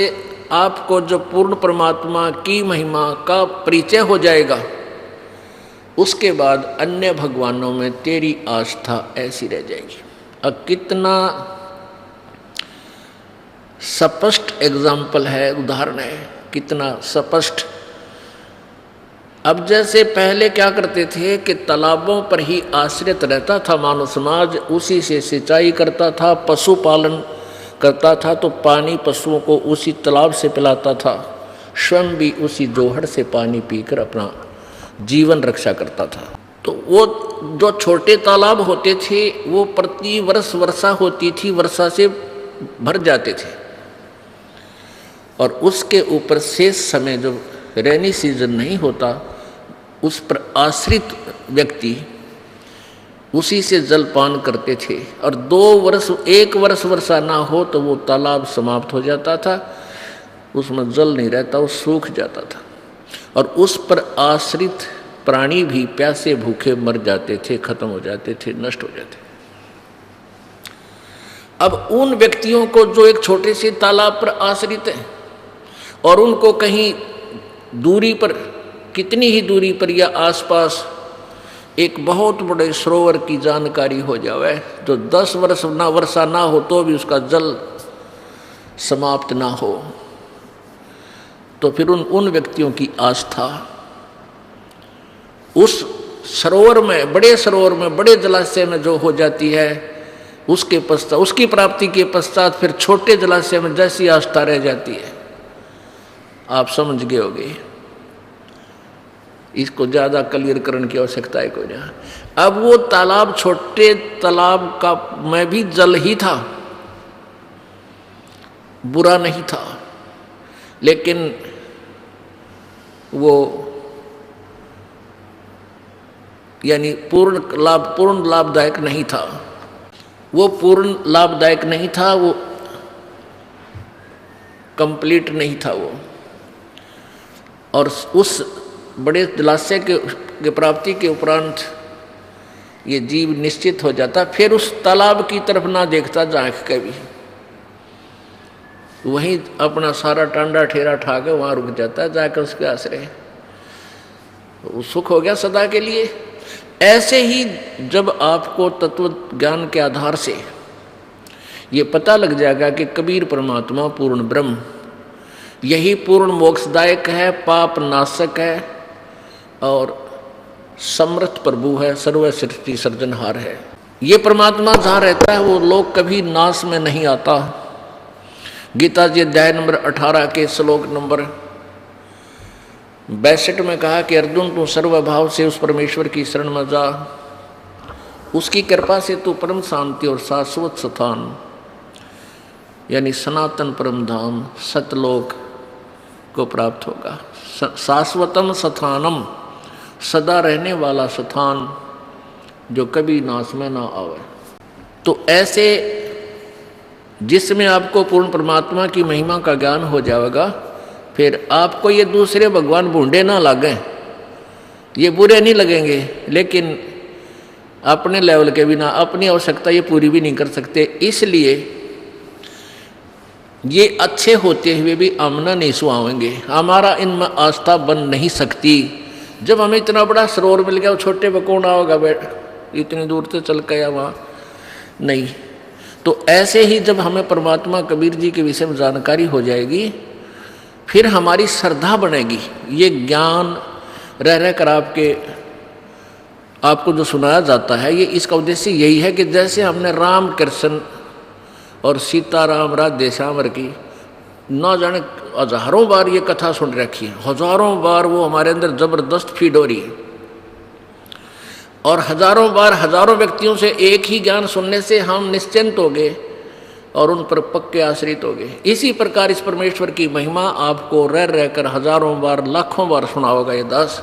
आपको जो पूर्ण परमात्मा की महिमा का परिचय हो जाएगा, उसके बाद अन्य भगवानों में तेरी आस्था ऐसी रह जाएगी। अब कितना स्पष्ट एग्जाम्पल है, उदाहरण है, कितना स्पष्ट। अब जैसे पहले क्या करते थे कि तालाबों पर ही आश्रित रहता था मानव समाज, उसी से सिंचाई करता था, पशुपालन करता था, तो पानी पशुओं को उसी तालाब से पिलाता था, स्वयं भी उसी जोहड़ से पानी पीकर अपना जीवन रक्षा करता था। तो वो जो छोटे तालाब होते थे वो प्रति वर्ष वर्षा होती थी, वर्षा से भर जाते थे, और उसके ऊपर शेष समय जो रेनी सीजन नहीं होता उस पर आश्रित व्यक्ति उसी से जलपान करते थे। और 2 वर्ष 1 वर्ष वर्षा ना हो तो वो तालाब समाप्त हो जाता था, उसमें जल नहीं रहता, वो सूख जाता था, और उस पर आश्रित प्राणी भी प्यासे भूखे मर जाते थे, खत्म हो जाते थे, नष्ट हो जाते। अब उन व्यक्तियों को जो एक छोटे से तालाब पर आश्रित है और उनको कहीं दूरी पर, कितनी ही दूरी पर या आसपास एक बहुत बड़े सरोवर की जानकारी हो जाए, जो 10 वर्ष ना वर्षा ना हो तो भी उसका जल समाप्त ना हो, तो फिर उन व्यक्तियों की आस्था उस सरोवर में, बड़े सरोवर में, बड़े जलाशय में जो हो जाती है, उसके पश्चात, उसकी प्राप्ति के पश्चात फिर छोटे जलाशय में जैसी आस्था रह जाती है, आप समझ गए होंगे। इसको ज़्यादा क्लियर करने की आवश्यकता है कोई नहीं। अब वो तालाब, छोटे तालाब का में भी जल ही था, बुरा नहीं था, लेकिन वो यानी पूर्ण लाभदायक नहीं था, वो पूर्ण लाभदायक नहीं था, वो कंप्लीट नहीं था वो। और उस बड़े जलाशय के प्राप्ति के उपरांत ये जीव निश्चित हो जाता, फिर उस तालाब की तरफ ना देखता झांक के भी, वहीं अपना सारा टांडा ठेरा ठा के वहाँ रुक जाता है, जाकर उसके आश्रय सुख हो गया सदा के लिए। ऐसे ही जब आपको तत्व ज्ञान के आधार से ये पता लग जाएगा कि कबीर परमात्मा पूर्ण ब्रह्म, यही पूर्ण मोक्षदायक है, पाप नाशक है और समर्थ प्रभु है, सर्व सृष्टि सर्जनहार है, ये परमात्मा जहाँ रहता है वो लोग कभी नाश में नहीं आता। गीता जी अध्याय नंबर 18 के श्लोक नंबर 62 में कहा कि अर्जुन तू सर्वभाव से उस परमेश्वर की शरण में जा, उसकी कृपा से तू परम शांति और शाश्वत स्थान यानी सनातन परम धाम सतलोक को प्राप्त होगा। शाश्वतम स्थानम, सदा रहने वाला स्थान जो कभी नाश में ना आवे। तो ऐसे जिसमें आपको पूर्ण परमात्मा की महिमा का ज्ञान हो जाएगा, फिर आपको ये दूसरे भगवान भूंडे ना लगे, ये बुरे नहीं लगेंगे, लेकिन अपने लेवल के बिना अपनी आवश्यकता ये पूरी भी नहीं कर सकते। इसलिए ये अच्छे होते हुए भी हम नहीं सुहावेंगे, हमारा इनमें आस्था बन नहीं सकती। जब हमें इतना बड़ा सरोवर मिल गया, वो छोटे पे कौन आओगा, इतनी दूर से चल गया वहाँ नहीं। तो ऐसे ही जब हमें परमात्मा कबीर जी के विषय में जानकारी हो जाएगी, फिर हमारी श्रद्धा बनेगी। ये ज्ञान रह रह कर आपको जो सुनाया जाता है, ये इसका उद्देश्य यही है कि जैसे हमने राम कृष्ण और सीताराम राधे श्याम की ना जाने हजारों बार ये कथा सुन रखी है, हजारों बार वो हमारे अंदर जबरदस्त फीड हो रही है, और हजारों बार हजारों व्यक्तियों से एक ही ज्ञान सुनने से हम निश्चिंत हो गए और उन पर पक्के आश्रित हो गए। इसी प्रकार इस परमेश्वर की महिमा आपको रह रहकर हजारों बार लाखों बार सुना होगा ये दास,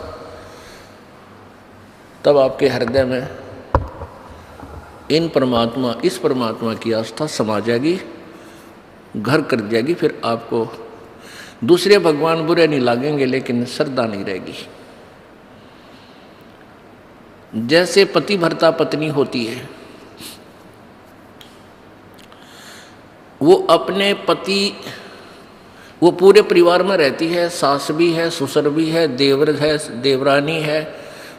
तब आपके हृदय में इस परमात्मा की आस्था समा जाएगी, घर कर जाएगी। फिर आपको दूसरे भगवान बुरे नहीं लगेंगे, लेकिन श्रद्धा नहीं रहेगी। जैसे पति भरता पत्नी होती है, वो अपने पति, वो पूरे परिवार में रहती है, सास भी है, ससुर भी है, देवर है, देवरानी है,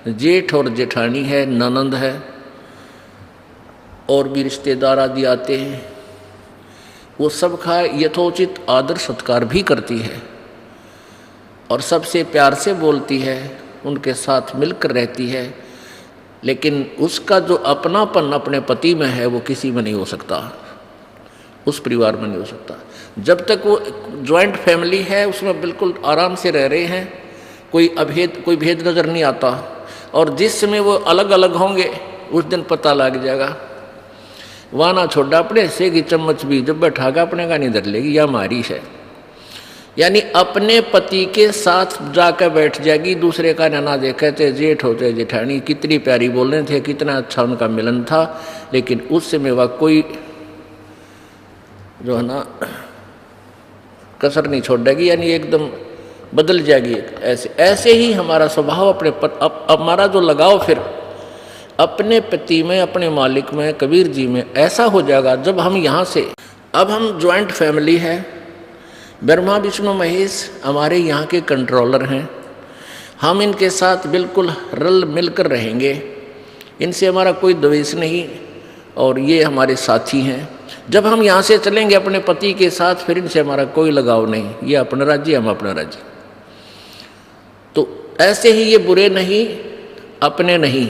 जेठ और जेठानी है, ननंद है, और भी रिश्तेदार आदि आते हैं। वो सबका यथोचित आदर सत्कार भी करती है और सबसे प्यार से बोलती है, उनके साथ मिलकर रहती है। लेकिन उसका जो अपनापन अपने पति में है वो किसी में नहीं हो सकता, उस परिवार में नहीं हो सकता। जब तक वो जॉइंट फैमिली है उसमें बिल्कुल आराम से रह रहे हैं, कोई भेद नज़र नहीं आता। और जिस समय वो अलग अलग होंगे उस दिन पता लग जाएगा। वाना छोड़ा अपने से की चम्मच भी जब बैठागा अपने का नहीं धर लेगी, या हमारी है। यानी अपने पति के साथ जाकर बैठ जाएगी, दूसरे का ना देखे थे जेठ होते जेठानी, कितनी प्यारी बोल रहे थे, कितना अच्छा उनका मिलन था, लेकिन उस समय वह कोई जो है ना कसर नहीं छोड़ेगी, यानी एकदम बदल जाएगी। ऐसे ही हमारा स्वभाव हमारा जो लगाव फिर अपने पति में, अपने मालिक में, कबीर जी में ऐसा हो जाएगा। जब हम यहाँ से, अब हम ज्वाइंट फैमिली है, ब्रह्मा विष्णु महेश हमारे यहाँ के कंट्रोलर हैं, हम इनके साथ बिल्कुल रल मिलकर रहेंगे, इनसे हमारा कोई द्वेष नहीं और ये हमारे साथी हैं। जब हम यहाँ से चलेंगे अपने पति के साथ, फिर इनसे हमारा कोई लगाव नहीं, ये अपना राज्य, हम अपना राज्य। तो ऐसे ही ये बुरे नहीं, अपने नहीं,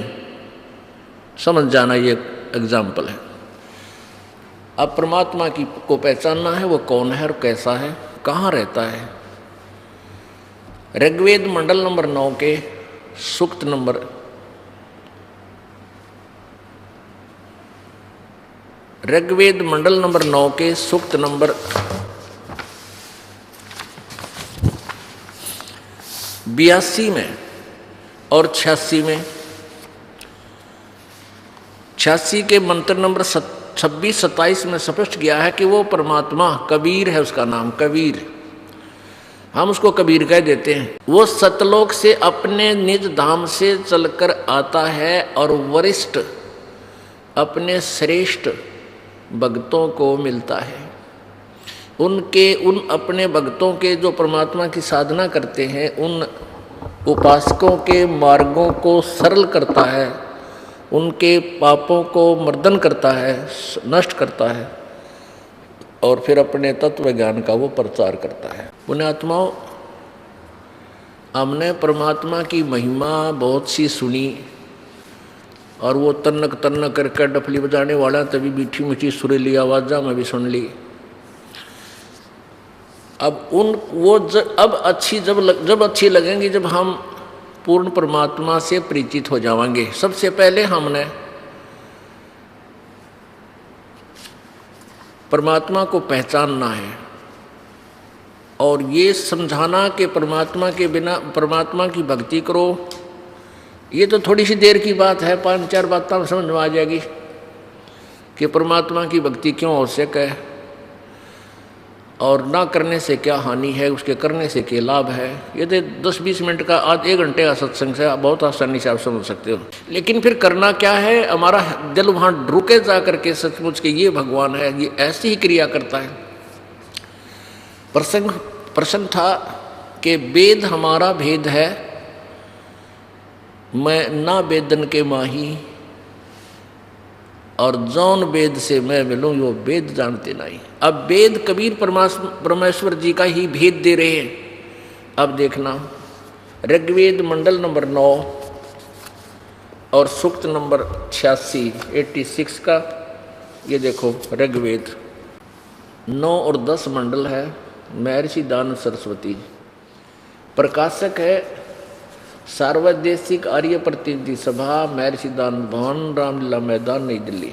समझ जाना, ये एग्जाम्पल है। अब परमात्मा की को पहचानना है, वो कौन है और कैसा है, कहाँ रहता है। ऋग्वेद मंडल नंबर 9 के सूक्त नंबर ऋग्वेद मंडल नंबर 9 के सूक्त नंबर 82 में और 86 में, 86 के मंत्र नंबर 26-27 में स्पष्ट किया है कि वो परमात्मा कबीर है, उसका नाम कबीर, हम उसको कबीर कह देते हैं। वो सतलोक से अपने निज धाम से चलकर आता है और वरिष्ठ अपने श्रेष्ठ भक्तों को मिलता है। उन अपने भक्तों के जो परमात्मा की साधना करते हैं, उन उपासकों के मार्गों को सरल करता है, उनके पापों को मर्दन करता है, नष्ट करता है, और फिर अपने तत्व ज्ञान का वो प्रचार करता है। पुण्यात्माओं, हमने परमात्मा की महिमा बहुत सी सुनी, और वो तन्नक तन्नक करके डफली बजाने वाला तभी मीठी मीठी सुरीली आवाज़ा में भी सुन ली। अब जब अच्छी लगेंगी जब हम पूर्ण परमात्मा से परिचित हो जाएंगे। सबसे पहले हमने परमात्मा को पहचानना है और ये समझाना कि परमात्मा के बिना परमात्मा की भक्ति करो, ये तो थोड़ी सी देर की बात है, 5-4 बातें समझ में आ जाएगी कि परमात्मा की भक्ति क्यों आवश्यक है और ना करने से क्या हानि है, उसके करने से क्या लाभ है। ये तो 10-20 मिनट का, आज 1 घंटे का सत्संग से बहुत आसानी से आप समझ सकते हो। लेकिन फिर करना क्या है, हमारा दिल वहाँ रुके जा करके सचमुच के ये भगवान है, ये ऐसी ही क्रिया करता है। प्रसंग था कि वेद हमारा भेद है, मैं ना वेदन के माही, और जौन वेद से मैं मिलूं यो वेद जानते नहीं। अब वेद कबीर परमेश्वर जी का ही भेद दे रहे हैं। अब देखना, ऋग्वेद मंडल नंबर 9 और सूक्त नंबर 86 का, ये देखो ऋग्वेद 9 और 10 मंडल है, महर्षि दानव सरस्वती, प्रकाशक है सार्वदेशिक आर्य प्रतिनिधि सभा, महर्षि दानव भवन, रामलीला मैदान, नई दिल्ली।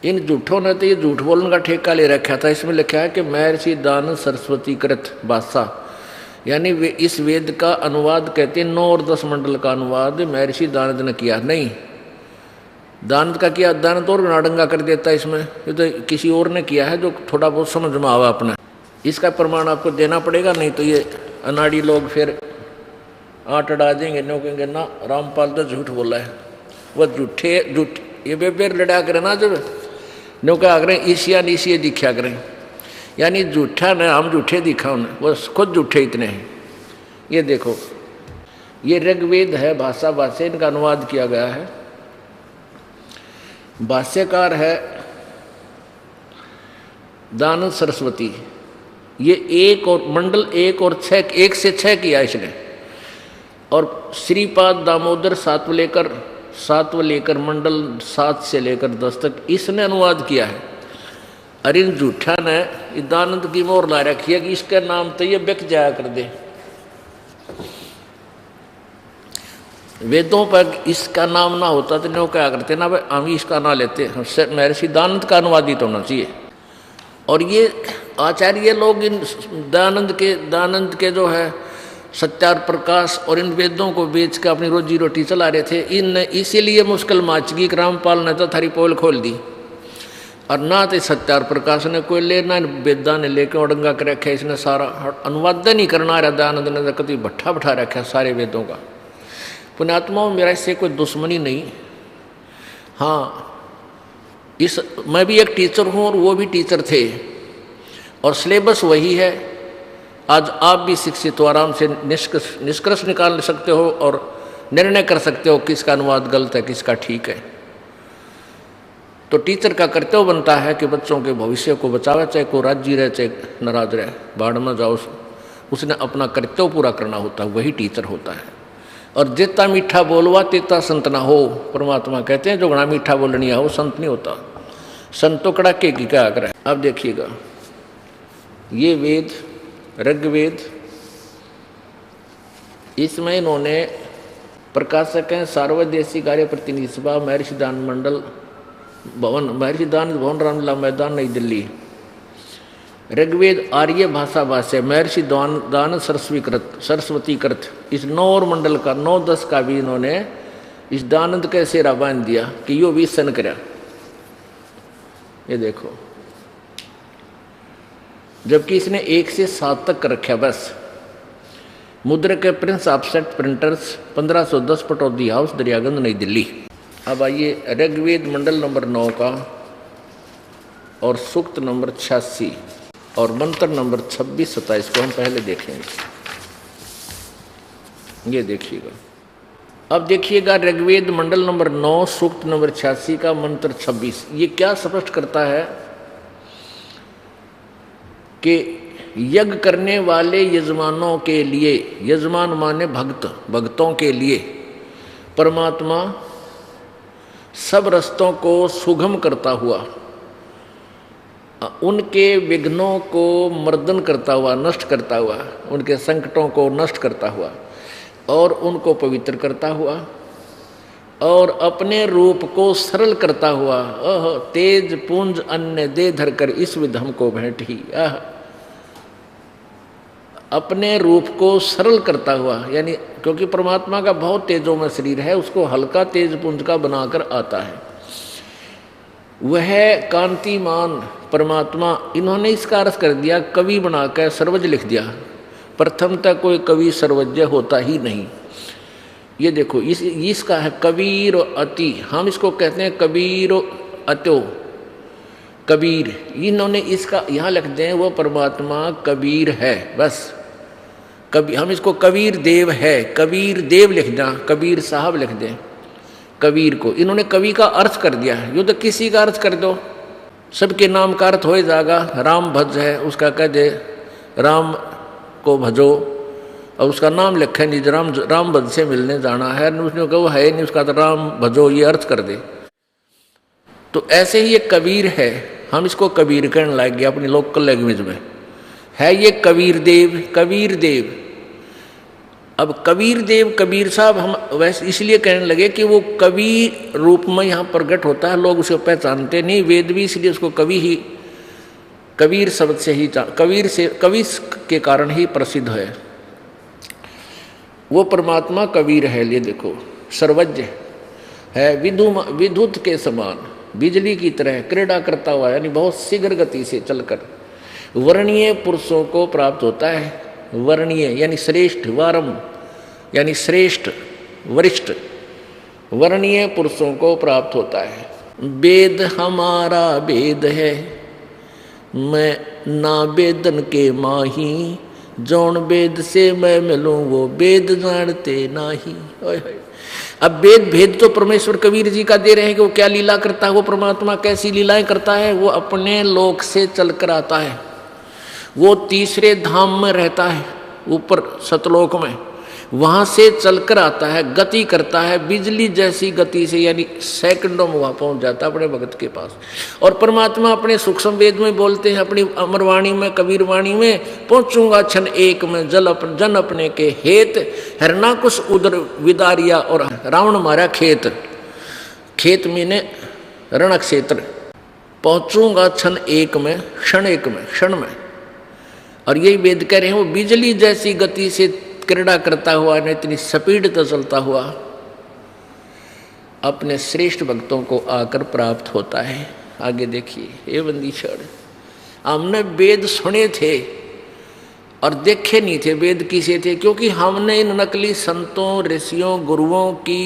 इन झूठों ने तो ये झूठ बोलने का ठेका ले रखा था। इसमें लिखा है कि महर्षि दानव सरस्वती कृत भाषा, यानी इस वेद का अनुवाद कहते हैं 9 और 10 मंडल का अनुवाद महर्षि दानव ने किया। नहीं, दानव का किया, दानव और नाडंगा कर देता है इसमें, ये तो किसी और ने किया है जो थोड़ा बहुत समझ में आवा अपना। इसका प्रमाण आपको देना पड़ेगा, नहीं तो ये अनाड़ी लोग फिर आट अड़ा देंगे, नो कहेंगे ना रामपाल तो झूठ बोला है, वह झूठ ये बेबेर लड़ा करें ना, जब नो क्या करें ईसिया नीसिया दिखा करें, यानी झूठा न हम झूठे दिखा उन्हें, वो खुद झूठे इतने हैं। ये देखो ये ऋग्वेद है, भाषा भाष्य इनका अनुवाद किया गया है। भाष्यकार है दानंद सरस्वती। ये एक और मंडल 1 और 6 1 से 6 किया इसने, और श्रीपाद दामोदर 7 लेकर मंडल 7 से लेकर 10 तक इसने अनुवाद किया है। अरे इन झूठा ने दानंद की मोहर ला रखी है कि इसका नाम तो ये बिक जाया कर दे, वेदों पर इसका नाम ना होता तो नो क्या करते ना भाई हम इसका ना लेते, महर्षि दानंद का अनुवादित होना चाहिए। और ये आचार्य लोग इन दानंद के जो है सत्यार प्रकाश और इन वेदों को बेच के अपनी रोजी रोटी चला रहे थे। इन इसीलिए मुश्किल माचगी रामपाल ने तो थारी पोल खोल दी, और ना तो सत्यार प्रकाश ने कोई लेना, वेदा ने लेकर उड़ंगा कर रखा, इसने सारा अनुवाद नहीं करना रहा। दानंद ने तो कभी भट्ठा बैठा रखा सारे वेदों का। पुण्यात्माओं मेरा इससे कोई दुश्मनी नहीं, हाँ मैं भी एक टीचर हूँ और वो भी टीचर थे, और सिलेबस वही है। आज आप भी शिक्षित हो, आराम से निष्कर्ष निकाल सकते हो और निर्णय कर सकते हो किसका अनुवाद गलत है किसका ठीक है। तो टीचर का कर्तव्य बनता है कि बच्चों के भविष्य को बचावे, चाहे कोई राजी रहे चाहे नाराज रहे, बाढ़ में जाओ, उसने अपना कर्तव्य पूरा करना होता है, वही टीचर होता है। और जितना मीठा बोलवा तेता संत ना हो, परमात्मा कहते हैं जो घना मीठा बोलनी हो संत नहीं होता। संतो कड़ाके की क्या करे। अब देखिएगा ये वेद ऋग्वेद, इसमें इन्होंने प्रकाशक हैं सार्वदेशी कार्य प्रतिनिधि सभा, महर्षि दानंद मंडल भवन, महर्षि दानंद भवन रामलीला मैदान नई दिल्ली। ऋग्वेद आर्य भाषा भाष्य महर्षि दानंद सरस्वती कृत, इस 9 और मंडल का 9-10 का भी इन्होंने इस दानंद के सेरा बांध दिया कि यो भी सन करा। ये देखो, जबकि इसने 1 से 7 तक कर रखा बस। मुद्रक के Prince offset printers 1510 Pataudi house Daryaganj नई दिल्ली। अब आइए ऋग्वेद मंडल नंबर 9 का और सूक्त नंबर 86 और मंत्र नंबर 26-27 को हम पहले देखेंगे। ये देखिएगा, अब देखिएगा ऋग्वेद मंडल नंबर 9 सूक्त नंबर 86 का मंत्र 26। ये क्या स्पष्ट करता है कि यज्ञ करने वाले यजमानों के लिए, यजमान माने भक्तों के लिए परमात्मा सब रास्तों को सुगम करता हुआ, उनके विघ्नों को मर्दन करता हुआ, नष्ट करता हुआ, उनके संकटों को नष्ट करता हुआ और उनको पवित्र करता हुआ और अपने रूप को सरल करता हुआ, तेज पुंज अन्य दे धरकर इस विध हमको भेंट ही, अपने रूप को सरल करता हुआ, यानी क्योंकि परमात्मा का बहुत तेजों में शरीर है, उसको हल्का तेज पुंज का बनाकर आता है। वह कांतिमान परमात्मा, इन्होंने इसका अर्थ कर दिया, कवि बनाकर सर्वज्ञ लिख दिया। प्रथम तक कोई कवि सर्वज्ञ होता ही नहीं। ये देखो इसका है कबीर अति, हम इसको कहते हैं कबीर अतो, कबीर। इन्होंने इसका यहाँ लिख दें वो परमात्मा कबीर है बस। हम इसको कबीर देव है, कबीर देव लिख दें, कबीर साहब लिख दें। कबीर को इन्होंने कवि का अर्थ कर दिया है। यो तो किसी का अर्थ कर दो, सबके नाम का अर्थ हो जाएगा। राम भज है, उसका कह दे राम को भजो, और उसका नाम लिखे नहीं, राम भज से मिलने जाना है, उसने कहा वो है नहीं, उसका तो राम भजो ये अर्थ कर दे। तो ऐसे ही ये कबीर है, हम इसको कबीर कहने लग गए अपनी लोकल लैंग्वेज में, है ये कबीर देव, कबीर देव। अब कबीर देव, कबीर साहब हम वैसे इसलिए कहने लगे कि वो कवि रूप में यहाँ प्रकट होता है, लोग उसे पहचानते नहीं। वेद भी इसलिए उसको कवि ही, कबीर शब्द से ही, कवि के कारण ही प्रसिद्ध है। वो परमात्मा कबीर है। ये देखो सर्वज्ञ है, विद्युत के समान, बिजली की तरह क्रीड़ा करता हुआ, यानी बहुत शीघ्र गति से चलकर वर्णीय पुरुषों को प्राप्त होता है। वर्णीय यानी श्रेष्ठ, वारम यानी श्रेष्ठ वरिष्ठ वर्णीय पुरुषों को प्राप्त होता है। वेद हमारा वेद है, मैं ना वेदन के माही, जौन वेद से मैं मिलूं वो वेद जानते नाही। अब वेद भेद तो परमेश्वर कबीर जी का दे रहे हैं कि वो क्या लीला करता है, वो परमात्मा कैसी लीलाएं करता है। वो अपने लोक से चलकर आता है, वो तीसरे धाम में रहता है, ऊपर सतलोक में, वहां से चलकर आता है, गति करता है बिजली जैसी गति से, यानी सेकंडों में वहां पहुंच जाता है अपने भगत के पास। और परमात्मा अपने सूक्ष्म वेद में बोलते हैं, अपनी अमरवाणी में, कबीर वाणी में, पहुंचूंगा क्षण एक में जन अपने के हेत, हरनाकुश उदर विदारिया, और रावण मारा खेत, खेत मीने रण क्षेत्र, पहुंचूंगा क्षण एक में, क्षण एक में, क्षण में। और यही वेद कह रहे हैं, वो बिजली जैसी गति से क्रीड़ा करता हुआ, न इतनी स्पीड तो चलता हुआ अपने श्रेष्ठ भक्तों को आकर प्राप्त होता है। आगे देखिए, हे बंदीक्षण, हमने वेद सुने थे और देखे नहीं थे वेद किसे थे, क्योंकि हमने इन नकली संतों, ऋषियों, गुरुओं की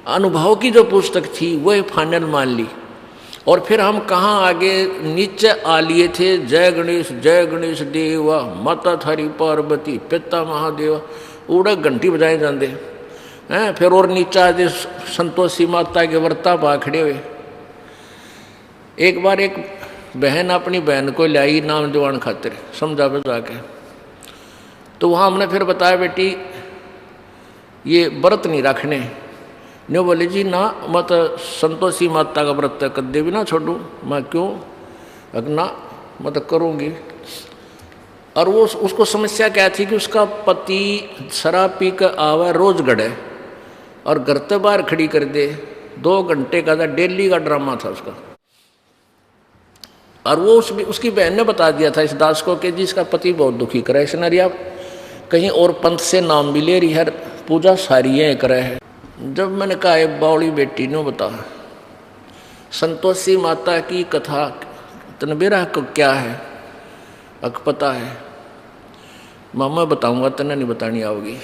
अनुभव की जो पुस्तक थी वह फाइनल मान ली। और फिर हम कहाँ आगे नीचे आ लिए थे, जय गणेश देवा, माता थारी पार्वती, पिता महादेवा, उड़ा घंटी बजाए जाते हैं। फिर और नीचे आते संतोषी माता के वर्ता पा खड़े हुए। एक बार एक बहन अपनी बहन को लाई नाम जवान खातिर समझा बजा के, तो वहाँ हमने फिर बताया, बेटी ये व्रत नहीं रखने। ने बोले जी ना, मत संतोषी माता का व्रत कदे भी ना छोड़ू। मैं क्यों? ना मैं तो करूँगी। और वो उसको समस्या क्या थी कि उसका पति शराब पी कर आवा, रोज गड़े और घर से बाहर खड़ी कर दे। 2 घंटे का था, डेली का ड्रामा था उसका। और वो उसकी बहन ने बता दिया था इस दास को कि जी इसका पति बहुत दुखी करे, इस नरिया कहीं और पंथ से नाम भी ले रही है, पूजा सारी है करे है। जब मैंने कहा एक बावड़ी बेटी ने बता, संतोषी माता की कथा तनबेरा को क्या है अक पता है? मामा बताऊंगा, तने नहीं बतानी आओगी।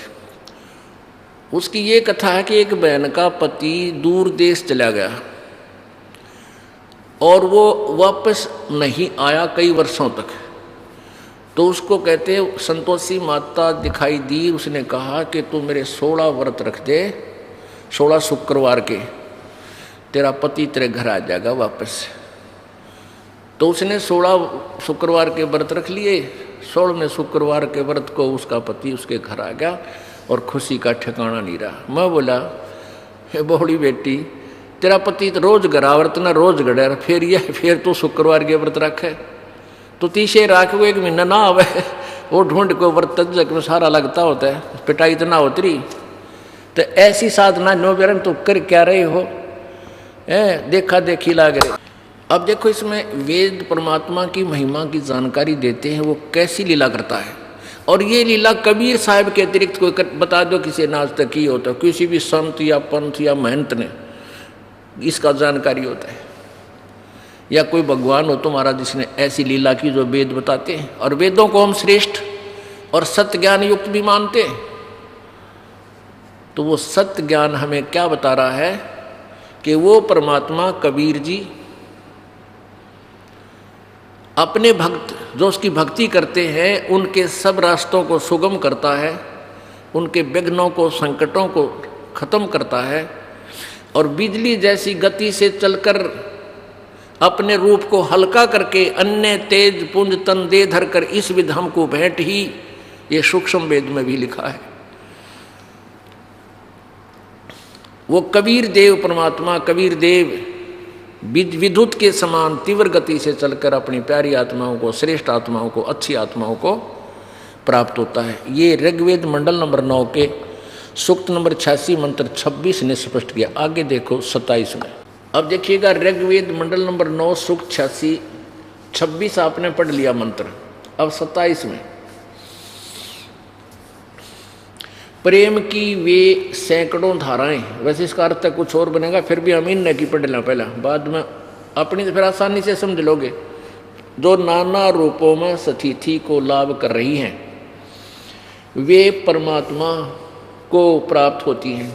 उसकी ये कथा है कि एक बहन का पति दूर देश चला गया और वो वापस नहीं आया कई वर्षों तक। तो उसको कहते संतोषी माता दिखाई दी, उसने कहा कि तू मेरे 16 व्रत रख दे, 16 शुक्रवार के, तेरा पति तेरे घर आ जाएगा वापस। तो उसने 16 शुक्रवार के व्रत रख लिए। 16वें शुक्रवार के व्रत को उसका पति उसके घर आ गया और खुशी का ठिकाना नहीं रहा। मैं बोला, हे बूढ़ी बेटी, तेरा पति तो रोज गरा व्रत ना, रोज गड़ा, फिर तू शुक्रवार के व्रत रखे तो तीसरे राख को 1 महीना ना आवे, वो ढूंढ को व्रत जग में सारा लगता होता है, पिटाई तो ना होती। तो ऐसी साधना नो बेरन तो कर क्या रहे हो, देखा देखी लाग रहे। अब देखो, इसमें वेद परमात्मा की महिमा की जानकारी देते हैं, वो कैसी लीला करता है। और ये लीला कबीर साहब के अतिरिक्त कोई बता दो किसी ने आज तक की होता, किसी भी संत या पंथ या महंत ने इसका जानकारी होता है, या कोई भगवान हो तुम्हारा जिसने ऐसी लीला की जो वेद बताते हैं। और वेदों को हम श्रेष्ठ और सत्य ज्ञान युक्त भी मानते हैं। तो वो सत्य ज्ञान हमें क्या बता रहा है कि वो परमात्मा कबीर जी अपने भक्त जो उसकी भक्ति करते हैं उनके सब रास्तों को सुगम करता है, उनके विघ्नों को, संकटों को खत्म करता है, और बिजली जैसी गति से चलकर अपने रूप को हल्का करके अन्य तेज पुंज तन दे धर कर इस विध हमको भेंट ही, ये सूक्ष्म वेद में भी लिखा है। वो कबीर देव परमात्मा, कबीर देव विद्युत के समान तीव्र गति से चलकर अपनी प्यारी आत्माओं को, श्रेष्ठ आत्माओं को, अच्छी आत्माओं को प्राप्त होता है। ये ऋग्वेद मंडल नंबर 9 के सूक्त नंबर 86 मंत्र 26 ने स्पष्ट किया। आगे देखो 27 में। अब देखिएगा, ऋग्वेद मंडल नंबर 9 सूक्त 86, 26 आपने पढ़ लिया मंत्र। अब 27 में, प्रेम की वे सैकड़ों धाराएं, वैसे इसका अर्थ कुछ और बनेगा, फिर भी हम इन की पढ़ लेना पहला, बाद में अपनी तो फिर आसानी से समझ लोगे। जो नाना रूपों में स्थिति को लाभ कर रही हैं, वे परमात्मा को प्राप्त होती हैं।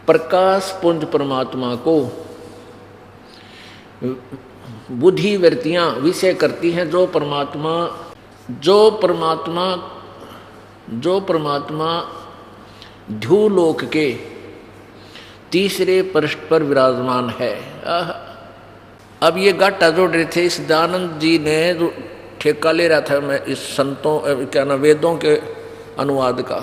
प्रकाश पुंज परमात्मा को बुद्धि वृत्तियां विषय करती हैं। जो परमात्मा ध्युलोक के तीसरे पृष्ठ पर विराजमान है। अब ये गाटा जोड़ रहे थे, इस दयानंद जी ने ठेका ले रहा था मैं इस संतों क्या ना वेदों के अनुवाद का।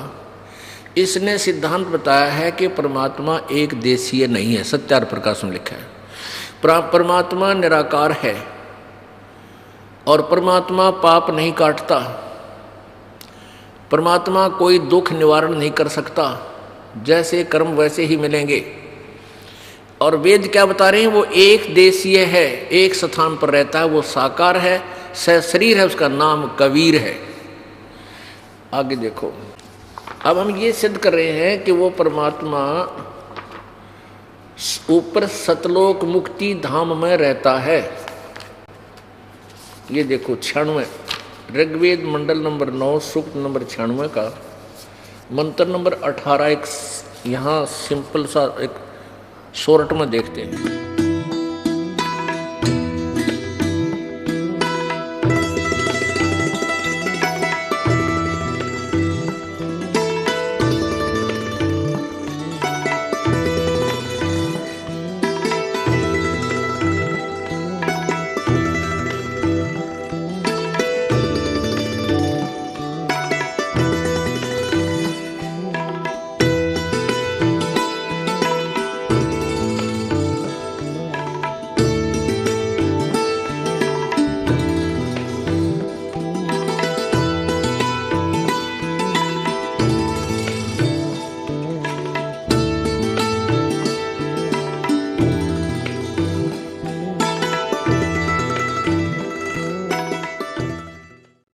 इसने सिद्धांत बताया है कि परमात्मा एक देशीय नहीं है, सत्यार्थ प्रकाश में लिखा है। परमात्मा निराकार है और परमात्मा पाप नहीं काटता, परमात्मा कोई दुख निवारण नहीं कर सकता, जैसे कर्म वैसे ही मिलेंगे। और वेद क्या बता रहे हैं, वो एक देशीय है, एक स्थान पर रहता है, वो साकार है, सशरीर है, उसका नाम कबीर है। आगे देखो, अब हम ये सिद्ध कर रहे हैं कि वो परमात्मा ऊपर सतलोक मुक्ति धाम में रहता है। ये देखो 96 ऋग्वेद मंडल नंबर 9 सूक्त नंबर 96 का मंत्र नंबर 18 एक यहाँ सिंपल सा एक शॉर्ट में देखते हैं।